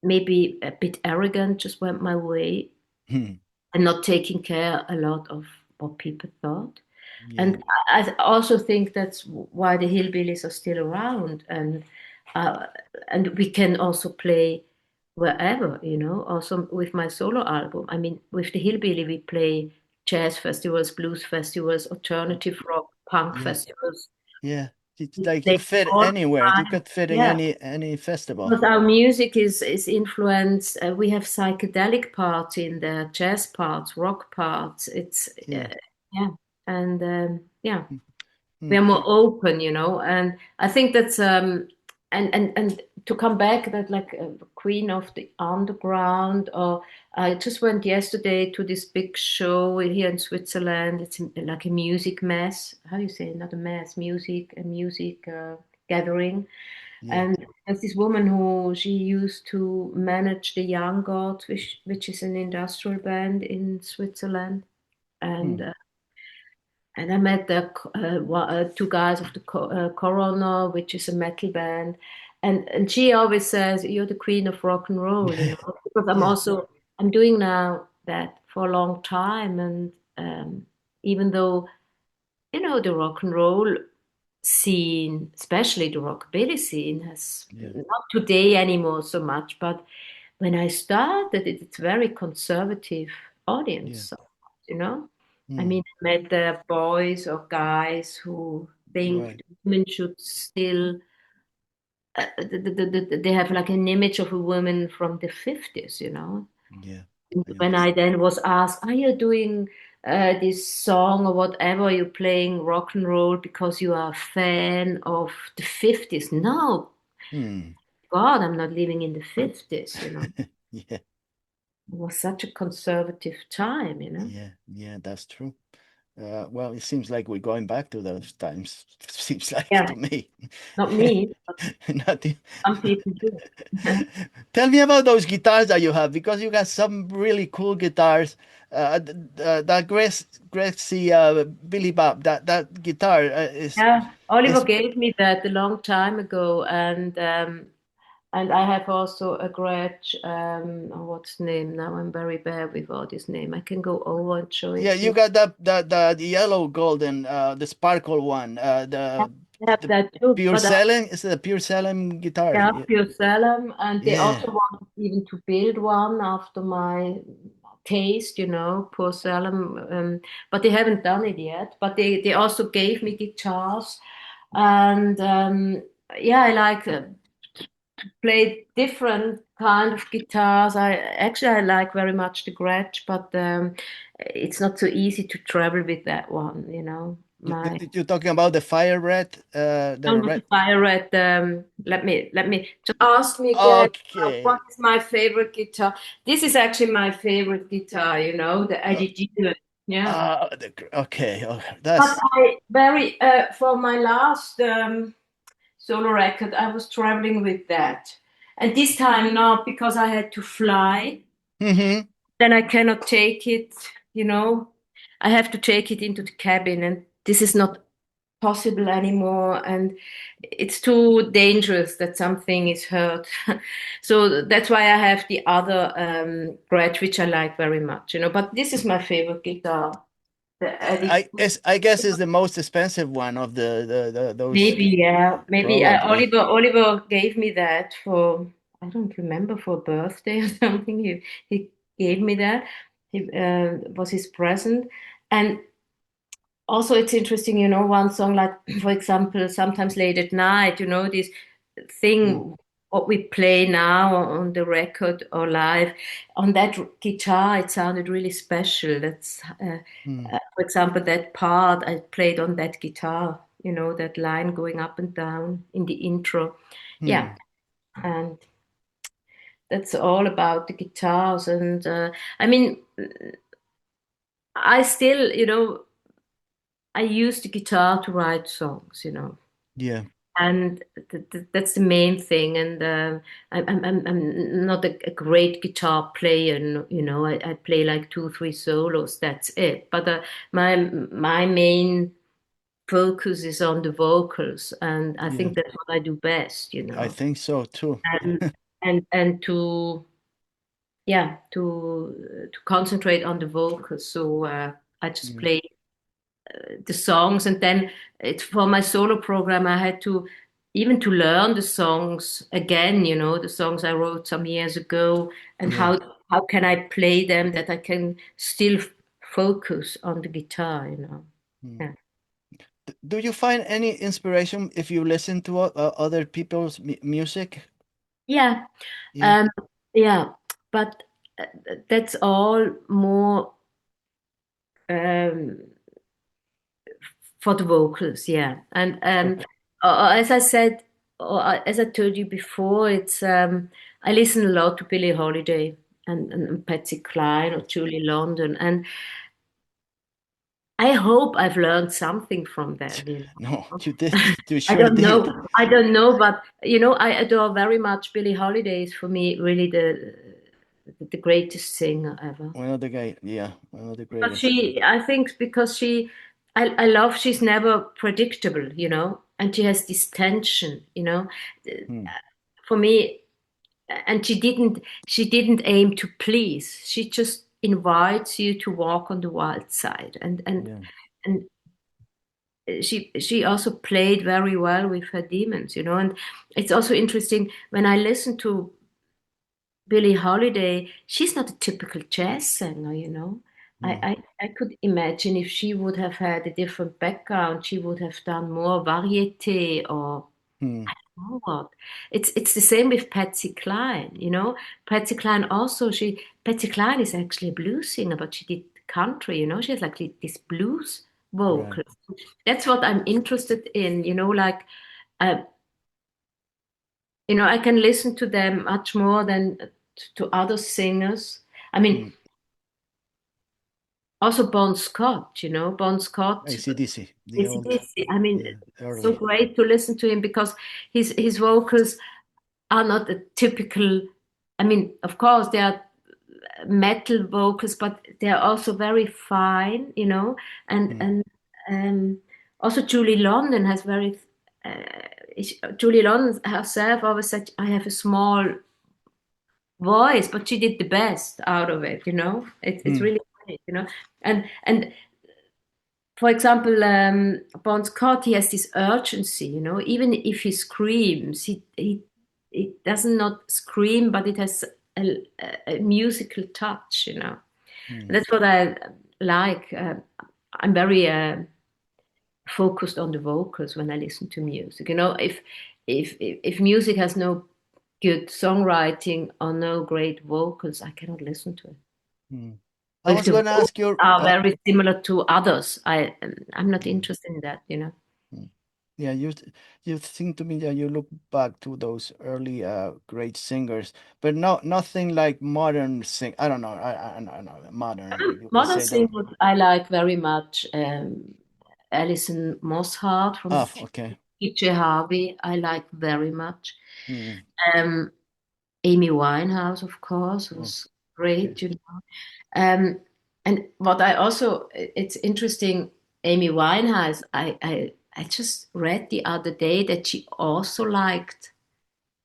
B: maybe a bit arrogant, just went my way
A: Hmm.
B: and not taking care a lot of what people thought.
A: Yeah.
B: And I also think that's why the hillbillies are still around, uh, and we can also play wherever. Also with my solo album, I mean, with the hillbilly, we play jazz festivals, blues festivals, alternative rock, punk
A: Yeah.
B: festivals.
A: Yeah. It's
B: We
A: like you
B: play
A: fit
B: all
A: anywhere.
B: the
A: You
B: time.
A: could fit in
B: Yeah,
A: any festival.
B: because our music is influenced. We have psychedelic parts in there, jazz parts, rock parts. It's
A: Yeah.
B: yeah, and yeah,
A: Mm.
B: we
A: Mm.
B: are more open, and I think that's and to come back, that like queen of the underground. Or I just went yesterday to this big show here in Switzerland. It's like a music mess. How do you say? Not a mess, music, a music gathering,
A: Yeah.
B: And there's this woman who she used to manage the Young Gods, which is an industrial band in Switzerland. And
A: Hmm.
B: uh, and I met the two guys of the Corona, which is a metal band. And she always says, "You're the queen of rock and roll," because
A: Yeah.
B: I'm doing now that for a long time. And even though, the rock and roll scene, especially the rockabilly scene, has
A: Yeah.
B: not today anymore so much, but when I started, it's very conservative
A: Yeah.
B: audience, you know. I
A: Hmm.
B: mean, I met boys or guys who think
A: Right.
B: women should still, they have like an image of a woman from the 50s.
A: Yeah. I
B: When I
A: understand.
B: then was asked, are you doing this song or whatever, you're playing rock and roll because you are a fan of the 50s? No,
A: Hmm.
B: God, I'm not living in the 50s.
A: Yeah.
B: It was such a conservative time.
A: Yeah. Yeah. That's true. Well, it seems like we're going back to those times. Seems like
B: Yeah,
A: to me.
B: not me, but
A: Not you.
B: some people do.
A: Tell me about those guitars that you have because you got some really cool guitars. That Gracie Billy Bob that guitar
B: Yeah, Oliver
A: is
B: gave me that a long time ago, and I have also a Gretsch. Oh, what's the name? Now I'm very bad with all this name. I can go over and show
A: yeah,
B: it to
A: you
B: you.
A: got the yellow golden the sparkle one
B: I have
A: the
B: that too,
A: pure
B: but
A: selling is it a pure selling guitar?
B: yeah,
A: Yeah.
B: Pure Salem, and they
A: Yeah.
B: also want even to build one after my taste, Pure Salem, but they haven't done it yet. But they also gave me guitars, and yeah, I like play different kind of guitars. I like very much the Gretsch, but it's not so easy to travel with that one. My
A: You're talking about the fire red the
B: Don't with
A: red.
B: the fire at let me just ask me again. What
A: Okay.
B: is my favorite guitar? This is actually my favorite guitar, the
A: Uh,
B: Eddie. Yeah.
A: okay. Oh,
B: But
A: that's
B: I very for my last solo record, I was traveling with that. And this time not because I had to fly.
A: hmm
B: Then I cannot take it, you know. I have to take it into the cabin, and this is not possible anymore, and it's too dangerous that something is hurt. So that's why I have the other Gretsch, which I like very much. But this is my favorite guitar, the Eddie.
A: I guess is the most expensive one of the those
B: Maybe, yeah, maybe
A: probably.
B: Oliver gave me that for, I don't remember, for a birthday or something. He gave me that. He was his present. And also, it's interesting, one song like, for example, sometimes late at night, this
A: Mm,
B: thing, what we play now on the record or live, on that guitar, it sounded really special.
A: mm,
B: For example, that part I played on that guitar, that line going up and down in the intro. Yeah,
A: mm.
B: and that's all about the guitars. And I mean, I still, I use the guitar to write songs.
A: Yeah,
B: And that's the main thing. And I'm not a great guitar player. I play like two, three solos. That's it. But my main focus is on the vocals, and I
A: yeah.
B: think that's what I do best.
A: I think so too.
B: And and to yeah to concentrate on the vocals. So I just
A: Mm,
B: play the songs, and then it's for my solo program I had to even to learn the songs again, the songs I wrote some years ago, and
A: yeah.
B: how can I play them that I can still focus on the guitar.
A: Mm.
B: Yeah,
A: Do you find any inspiration if you listen to other people's music?
B: yeah,
A: Yeah.
B: um, yeah, but that's all more um, for the vocals, yeah. And
A: Okay.
B: as I said, or as I told you before, it's I listen a lot to Billie Holiday and Patsy Cline or Julie London, and I hope I've learned something from them, you
A: No,
B: know.
A: you did. You
B: I
A: sure
B: don't
A: did.
B: know. I don't know, but you know, I adore very much Billie Holiday is for me really the greatest singer ever.
A: One of the guy, yeah, one of the
B: But
A: greatest.
B: she, I think, because I love she's never predictable, you know, and she has this tension, you know.
A: Hmm.
B: For me, and she didn't aim to please. She just invites you to walk on the wild side,
A: Yeah.
B: and she also played very well with her demons, you know. And it's also interesting when I listen to Billie Holiday. She's not a typical jazz singer, you know. I,
A: Hmm.
B: I, I could imagine if she would have had a different background, she would have done more variety or
A: Hmm.
B: oh what. It's the same with Patsy Cline, you know. Patsy Cline also Patsy Cline is actually a blues singer, but she did country, you know. She has like this blues
A: Right.
B: vocal. That's what I'm interested in, you know, like uh, you know, I can listen to them much more than to other singers. I mean,
A: Hmm.
B: also Bon Scott, you know, Bon Scott,
A: AC/DC, the old,
B: AC/DC. I mean,
A: yeah,
B: so
A: early.
B: great to listen to him because his vocals are not a typical. I mean, of course, they are metal vocals, but they are also very fine, you know, and
A: Hmm.
B: and um, also Julie London has very. Julie London herself always said, "I have a small voice," but she did the best out of it. You know, it's
A: Hmm.
B: really great. You know, and for example, Bon Scott, he has this urgency. You know, even if he screams, he does not scream, but it has a musical touch. You know,
A: Hmm.
B: and that's what I like. I'm very focused on the vocals when I listen to music. You know, if music has no good songwriting or no great vocals, I cannot listen to it.
A: Hmm. I
B: Or if
A: was
B: the
A: going to
B: vocals
A: ask you.
B: are very similar to others, I'm not
A: Hmm.
B: interested in that. You know,
A: Hmm. Yeah, you think to me that you look back to those early great singers, but nothing like modern sing. I don't know. I don't know modern. You could
B: modern
A: say that.
B: singers I like very much. Alison Mosshart from
A: Ah, okay.
B: PJ Harvey, I like very much.
A: Hmm.
B: Um, Amy Winehouse, of course,
A: Oh,
B: was
A: okay.
B: great. You know. And what I also, it's interesting, Amy Winehouse, I just read the other day that she also liked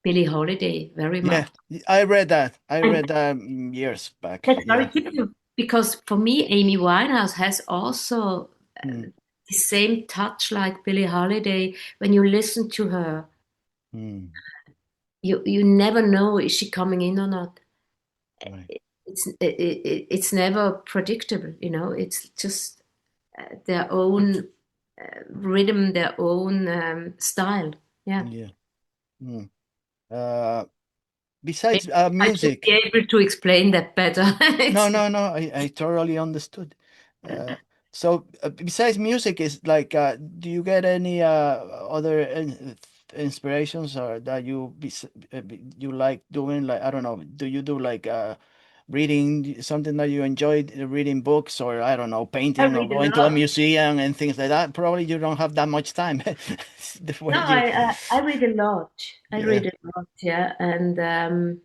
B: Billie Holiday very
A: Yeah,
B: much.
A: I read that. I
B: And
A: read that years back.
B: that's very
A: Yeah.
B: typical because for me, Amy Winehouse has also
A: Hmm.
B: the same touch like Billie Holiday. When you listen to her,
A: Hmm.
B: you never know is she coming in or not.
A: Right.
B: It's never predictable, you know. It's just their own rhythm, their own style. Yeah.
A: Yeah. Hmm. Uh,
B: Maybe
A: besides
B: I should be
A: music.
B: able to explain that better.
A: No,
B: It's,
A: no, no. I totally understood. Uh, so besides music, is like, do you get any other inspirations or that you like doing? Like, I don't know. Do you do like reading something that you enjoy reading books, or I don't know,
B: I
A: painting or
B: read a
A: going to a
B: lot.
A: museum and things like that? Probably you don't have that much time. The way
B: No,
A: you,
B: I read a lot. I
A: yeah.
B: read a lot, yeah, and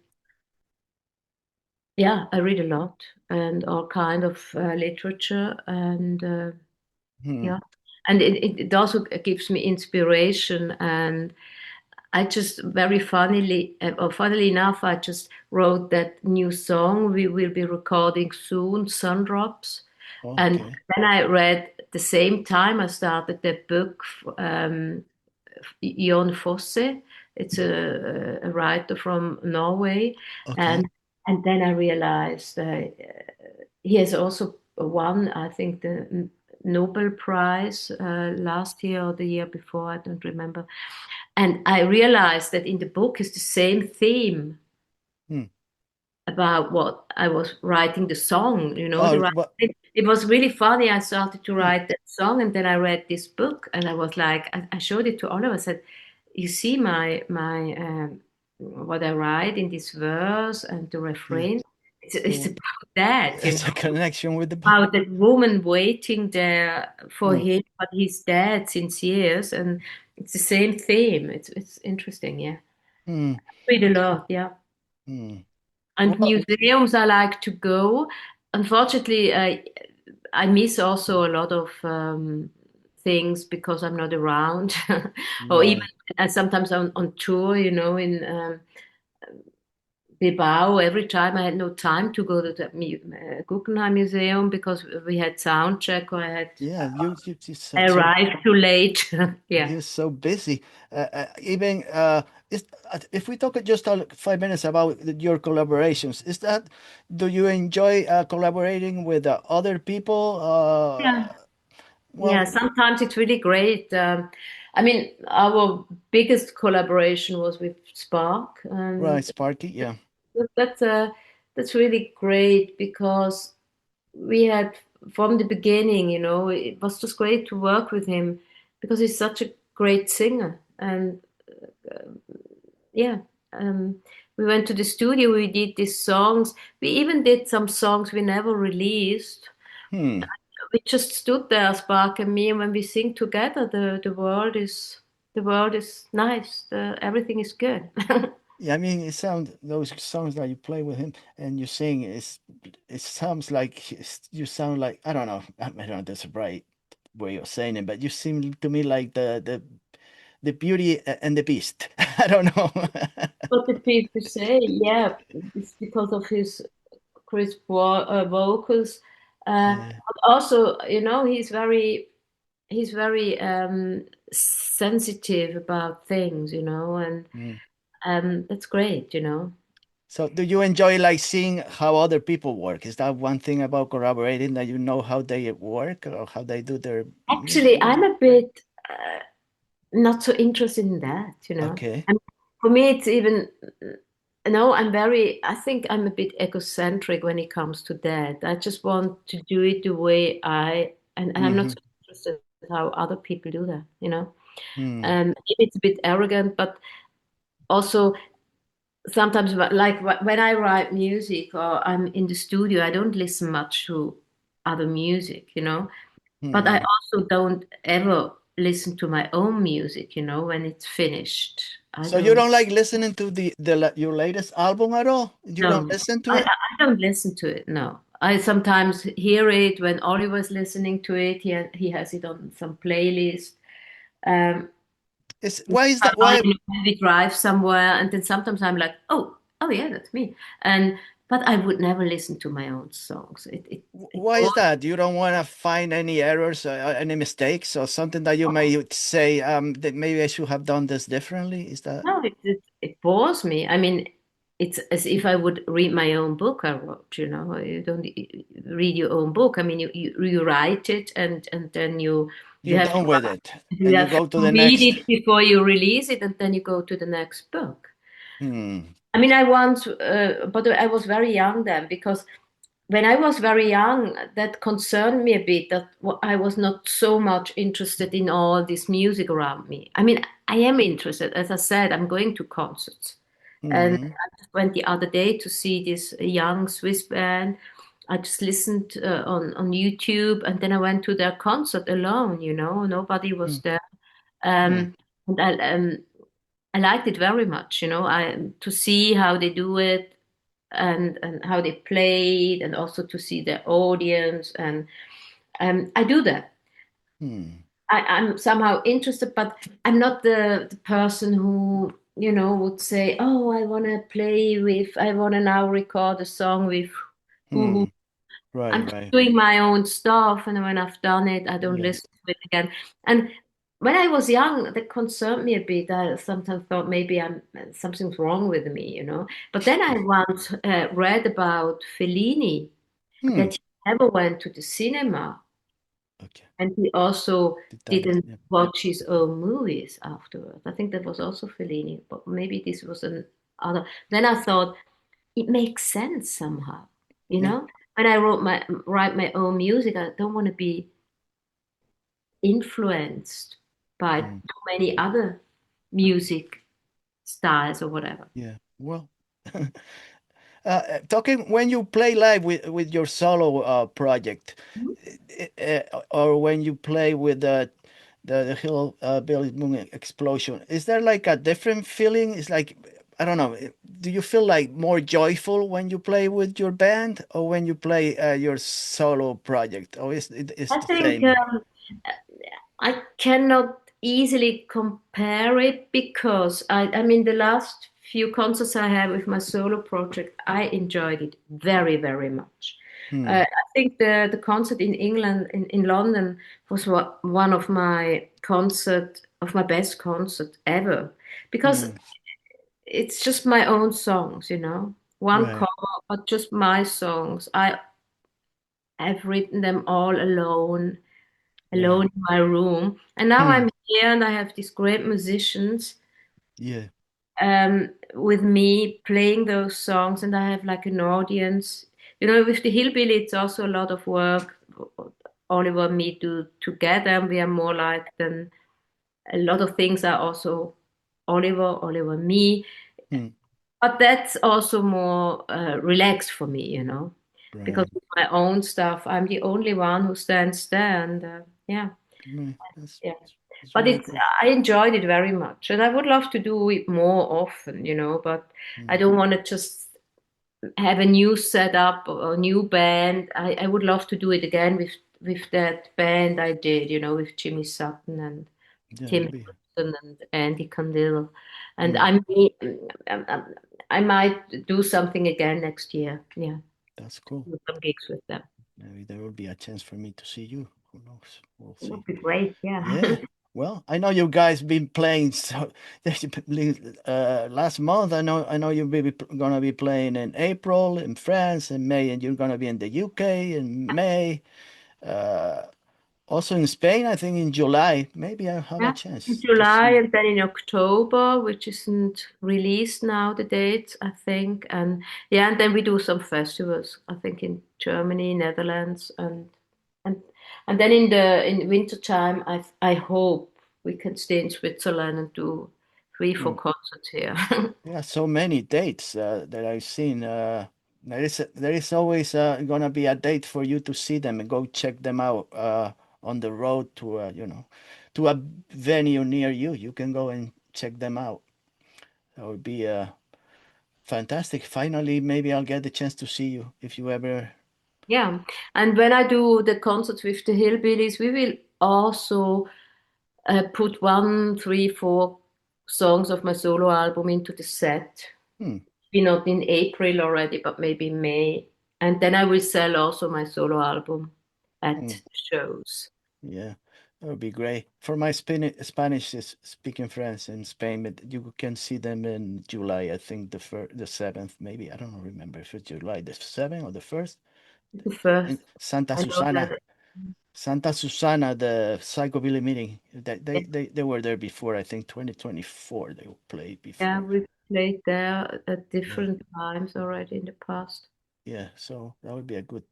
B: yeah, I read a lot and all kind of literature and
A: Hmm.
B: yeah, and it also gives me inspiration. And I just very funnily, or funnily enough, I just wrote that new song we will be recording soon, Sun Drops. And
A: Okay.
B: then I read at the same time I started that book, Jon Fosse. It's a writer from Norway,
A: Okay.
B: and then I realized he has also won, I think, the Nobel Prize last year or the year before, I don't remember. And I realized that in the book is the same theme
A: Hmm.
B: about what I was writing the song, you know,
A: Oh,
B: the right.
A: what?
B: It was really funny. I started to
A: Hmm.
B: write that song and then I read this book and I was like, I showed it to Oliver. I said, you see my what I write in this verse and the
A: Yeah.
B: refrain. it's
A: The,
B: about that, you
A: it's a
B: know,
A: connection with the.
B: about that woman waiting there for
A: Hmm.
B: him, but he's dead since years, and it's the same theme. It's interesting, yeah.
A: Hmm.
B: Read a lot, yeah.
A: Hmm.
B: And
A: Well,
B: museums I like to go. Unfortunately, I miss also a lot of things because I'm not around, or even
A: right.
B: sometimes on tour, you know, in Bilbao. Every time I had no time to go to the Guggenheim Museum because we had sound check or
A: Yeah, you
B: I
A: so
B: arrived too late. Yeah.
A: you're so busy. Even if we talk just 5 minutes about your collaborations, do you enjoy collaborating with other people?
B: Yeah. Yeah,
A: Well,
B: sometimes it's really great. I mean, our biggest collaboration was with Spark,
A: right,
B: and
A: Sparky, yeah.
B: that's that's really great because we had from the beginning, you know, it was just great to work with him because he's such a great singer. And yeah, um, we went to the studio, we did these songs. We even did some songs we never released.
A: Hmm.
B: We just stood there, Spark and me, and when we sing together, the world is nice. Everything is good.
A: Yeah, I mean, it sounds those songs that you play with him and you sing it sounds like you sound like I don't know, I don't know if that's the right way of saying it, but you seem to me like the Beauty and the Beast. I don't know.
B: What the people say, yeah, it's because of his crisp vocals.
A: Yeah.
B: But also, you know, he's very sensitive about things, you know, and
A: Mm.
B: that's great, you know.
A: So, do you enjoy like seeing how other people work? Is that one thing about collaborating that you know how they work or how they do their
B: Actually, I'm
A: music?
B: a bit not so interested in that, you know.
A: Okay.
B: And for me, it's even, no, I think I'm a bit egocentric when it comes to that. I just want to do it the way and I'm not
A: Mm-hmm.
B: so interested in how other people do that, you know.
A: Hmm.
B: And maybe it's a bit arrogant, but also sometimes, like when I write music or I'm in the studio, I don't listen much to other music, you know. But I
A: Hmm.
B: also don't ever listen to my own music, you know, when it's finished. I
A: So you
B: don't,
A: don't like listening to your latest album at all? You don't
B: no,
A: listen to it?
B: I don't listen to it, no. I sometimes hear it when Oliver's listening to it. He has it on some playlist. Um,
A: Why is that? Why
B: when we drive somewhere, and then sometimes I'm like, oh yeah, that's me. And but I would never listen to my own songs. It
A: why is that? You don't want to find any errors, any mistakes, or something that you may say that maybe I should have done this differently? Is that?
B: No, it bores me. I mean, it's as if I would read my own book I wrote, you know. You don't read your own book. I mean, you write it and then you
A: You're
B: have
A: done with it,
B: you
A: and you
B: have
A: go to
B: to
A: the
B: read
A: next.
B: it before you release it, and then you go to the next book.
A: Hmm.
B: I mean, I once, but I was very young then because when I was very young, that concerned me a bit that I was not so much interested in all this music around me. I mean, I am interested. As I said, I'm going to concerts. And
A: Hmm.
B: I just went the other day to see this young Swiss band. I just listened on YouTube and then I went to their concert alone, you know, nobody
A: Hmm.
B: was there.
A: Hmm.
B: And I liked it very much, you know, to see how they do it and how they played and also to see the audience and I do that.
A: Hmm.
B: I'm somehow interested, but I'm not the person who, you know, would say, oh, I want to now record a song with who.
A: Hmm. Right.
B: I'm just
A: Right.
B: doing my own stuff, and when I've done it, I don't
A: Yeah.
B: listen to it again. And when I was young, that concerned me a bit. I sometimes thought maybe something's wrong with me, you know. But then I once read about Fellini
A: Hmm.
B: that he never went to the cinema,
A: Okay.
B: and he also
A: Did that.
B: didn't
A: Yeah.
B: watch his own movies afterwards. I think that was also Fellini, but maybe this was an other. Then I thought it makes sense somehow, you
A: Yeah.
B: know. When I write my own music, I don't want to be influenced by
A: Hmm.
B: too many other music styles or whatever.
A: Yeah. Well. Talking when you play live with your solo project, or when you play with the Hill Billy Moon Explosion, is there like a different feeling? It's like I don't know. Do you feel like more joyful when you play with your band or when you play your solo project? Or is it's
B: I
A: the
B: think
A: same?
B: I cannot easily compare it because I mean, the last few concerts I had with my solo project, I enjoyed it very, very much.
A: Hmm.
B: I think the concert in England, in London, was one of my best concert ever because
A: Hmm.
B: it's just my own songs, you know, one
A: Right.
B: cover, but just my songs. I've written them all
A: Right.
B: alone in my room. And now
A: Hmm.
B: I'm here and I have these great musicians
A: Yeah.
B: with me playing those songs, and I have like an audience. You know, with the Hillbilly, it's also a lot of work. Oliver and me do together, and we are more like than a lot of things are also Oliver, me.
A: Hmm.
B: But that's also more relaxed for me, you know, because
A: Right.
B: with my own stuff, I'm the only one who stands there, and yeah.
A: Right. That's
B: Yeah.
A: it's
B: But
A: really
B: it's
A: cool.
B: I enjoyed it very much, and I would love to do it more often, you know, but I
A: Hmm.
B: don't want to just have a new setup or a new band. I would love to do it again with that band I did, you know, with Jimmy Sutton and
A: Yeah. It'll
B: Tim
A: be.
B: Henson and Andy Condell. And
A: Hmm.
B: I might do something again next year. Yeah,
A: That's cool.
B: do some gigs with them.
A: Maybe there will be a chance for me to see you. Who knows? We'll
B: It
A: see.
B: would be great. Yeah.
A: Yeah. Well, I know you guys been playing so last month. I know you'll be gonna be playing in April in France in May, and you're gonna be in the UK in May. Uh, Also in Spain, I think in July. Maybe I'll have a
B: Yeah, in
A: chance to
B: July
A: see.
B: and then in October, which isn't released now, the date, I think. And yeah, and then we do some festivals, I think in Germany, Netherlands, and and then in winter time, I hope we can stay in Switzerland and do three, four
A: Hmm.
B: concerts here.
A: Yeah, so many dates that I've seen. There is always gonna be a date for you to see them and go check them out on the road to to a venue near you. You can go and check them out. That would be fantastic. Finally, maybe I'll get the chance to see you if you ever.
B: Yeah, and when I do the concerts with the Hillbillies, we will also put one, three, four songs of my solo album into the set.
A: Hmm,
B: Be not in April already, but maybe May. And then I will sell also my solo album
A: hmm,
B: at shows.
A: yeah, that would be great. For my Spanish is speaking friends in Spain, but you can see them in July. I think the 7th, maybe. I don't remember if it's July the 7th or the 1st.
B: The first,
A: In Santa
B: I know
A: Susana.
B: that.
A: Santa Susana, the psychobilly meeting. They were there before, I think 2024 they played
B: Yeah,
A: before.
B: we played there at
A: Yeah.
B: different times already in the past,
A: Yeah. So that would be a good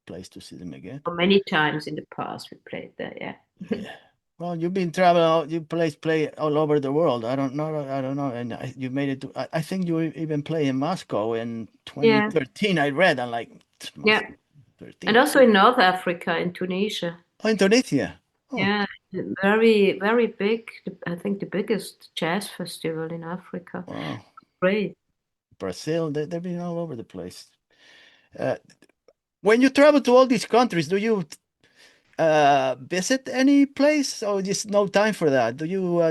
A: place to see them again.
B: or many times in the past we played there. Yeah,
A: Yeah. Well, you've been traveling out, you play all over the world. I don't know. And you made it to, I think you even play in Moscow in
B: yeah,
A: 2013. I read, and like,
B: yeah,
A: must be
B: and
A: 13.
B: also in North Africa, in Tunisia.
A: Oh, Indonesia. Oh,
B: Yeah, very, very big. I think the biggest jazz festival in Africa.
A: wow.
B: Great.
A: Brazil, they've been all over the place. Uh, when you travel to all these countries, do you visit any place or just no time for that? Do you,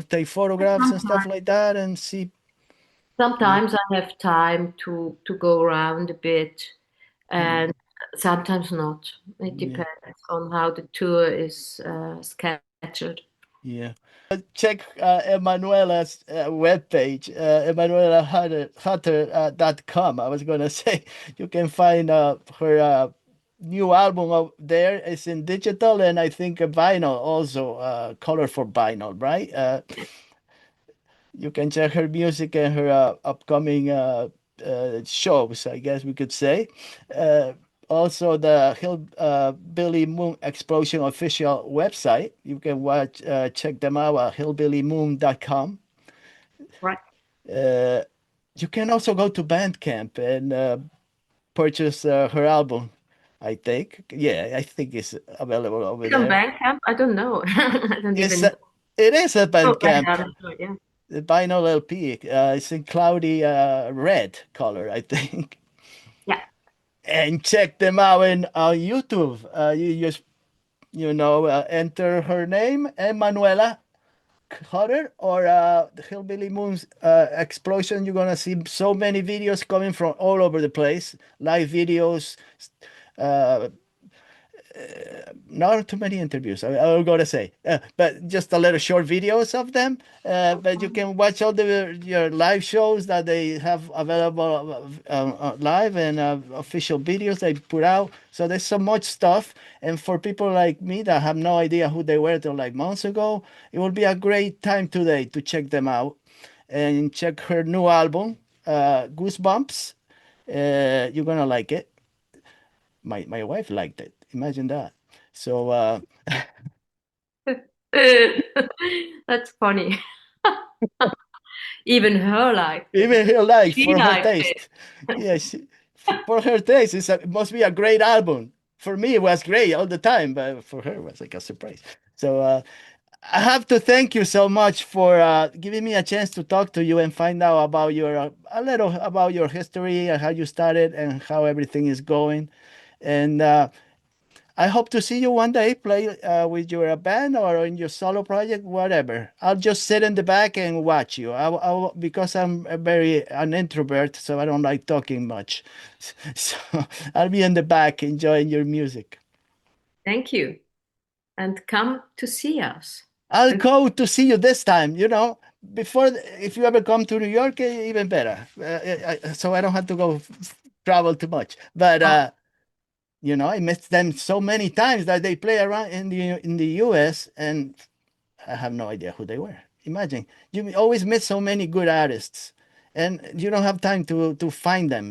A: take photographs and stuff like that and see? Yeah.
B: Sometimes I have time to go around a bit,
A: Hmm.
B: and sometimes not. It
A: Yeah.
B: depends on how the tour is scheduled.
A: Yeah. Check Emanuela's webpage, Hutter.com. I was gonna say you can find her new album up there. It's in digital and I think a vinyl also, color for vinyl, right? You can check her music and her upcoming shows, I guess we could say. Uh, Also, the Hillbilly Moon Explosion official website. You can check them out at hillbillymoon.com.
B: Right.
A: You can also go to Bandcamp and purchase her album. I think, yeah, I think it's available over
B: It's on
A: there.
B: Bandcamp. I don't know. I don't
A: It's
B: even
A: a, it is a
B: know about
A: Bandcamp,
B: that. Yeah.
A: the vinyl LP. It's in cloudy red color, I think.
B: Yeah.
A: And check them out on YouTube. You just enter her name, Emanuela Hutter, or the Hillbilly Moon Explosion. You're gonna see so many videos coming from all over the place, live videos, uh, not too many interviews, I gotta say, but just a little short videos of them. But you can watch all the your live shows that they have available live and official videos they put out. So there's so much stuff. And for people like me that have no idea who they were till like months ago, it will be a great time today to check them out and check her new album, Goose Bumps. You're gonna like it. My wife liked it. Imagine that. So
B: That's funny. Even her liked it.
A: even her like
B: She
A: for her
B: liked it.
A: taste, yeah, for her taste, it must be a great album. For me, it was great all the time, but for her, it was like a surprise. So I have to thank you so much for giving me a chance to talk to you and find out about your a little about your history and how you started and how everything is going. And I hope to see you one day play with your band or in your solo project, whatever. I'll just sit in the back and watch you. Because I'm an introvert, so I don't like talking much. So I'll be in the back enjoying your music.
B: Thank you. And come to see us.
A: I'll
B: And
A: go to see you this time, before, if you ever come to New York, even better. So I don't have to go travel too much. But
B: oh,
A: I met them so many times that they play around in the US, and I have no idea who they were. Imagine you always meet so many good artists, and you don't have time to find them.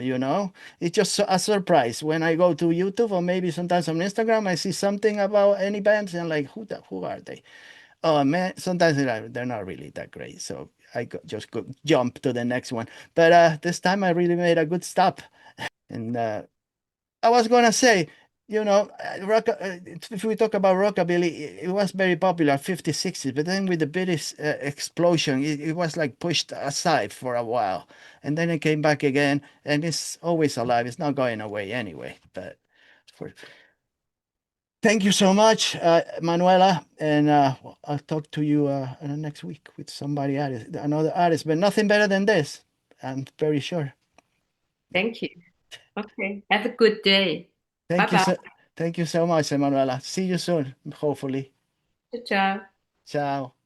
A: It's just a surprise when I go to YouTube or maybe sometimes on Instagram. I see something about any bands and like who are they? Oh man, sometimes they're not really that great. So just go jump to the next one. But this time I really made a good stop, and I was gonna say, if we talk about rockabilly, it was very popular 50s, 60s, but then with the British explosion, it was like pushed aside for a while, and then it came back again, and it's always alive. It's not going away anyway. But for, thank you so much, Manuela, and I'll talk to you next week with somebody artist, another artist, but nothing better than this. I'm very sure.
B: thank you. Okay. Have a good day. Bye
A: Thank you
B: bye.
A: so, thank you so much, Emanuela. See you soon, hopefully.
B: Ciao, ciao.
A: Ciao.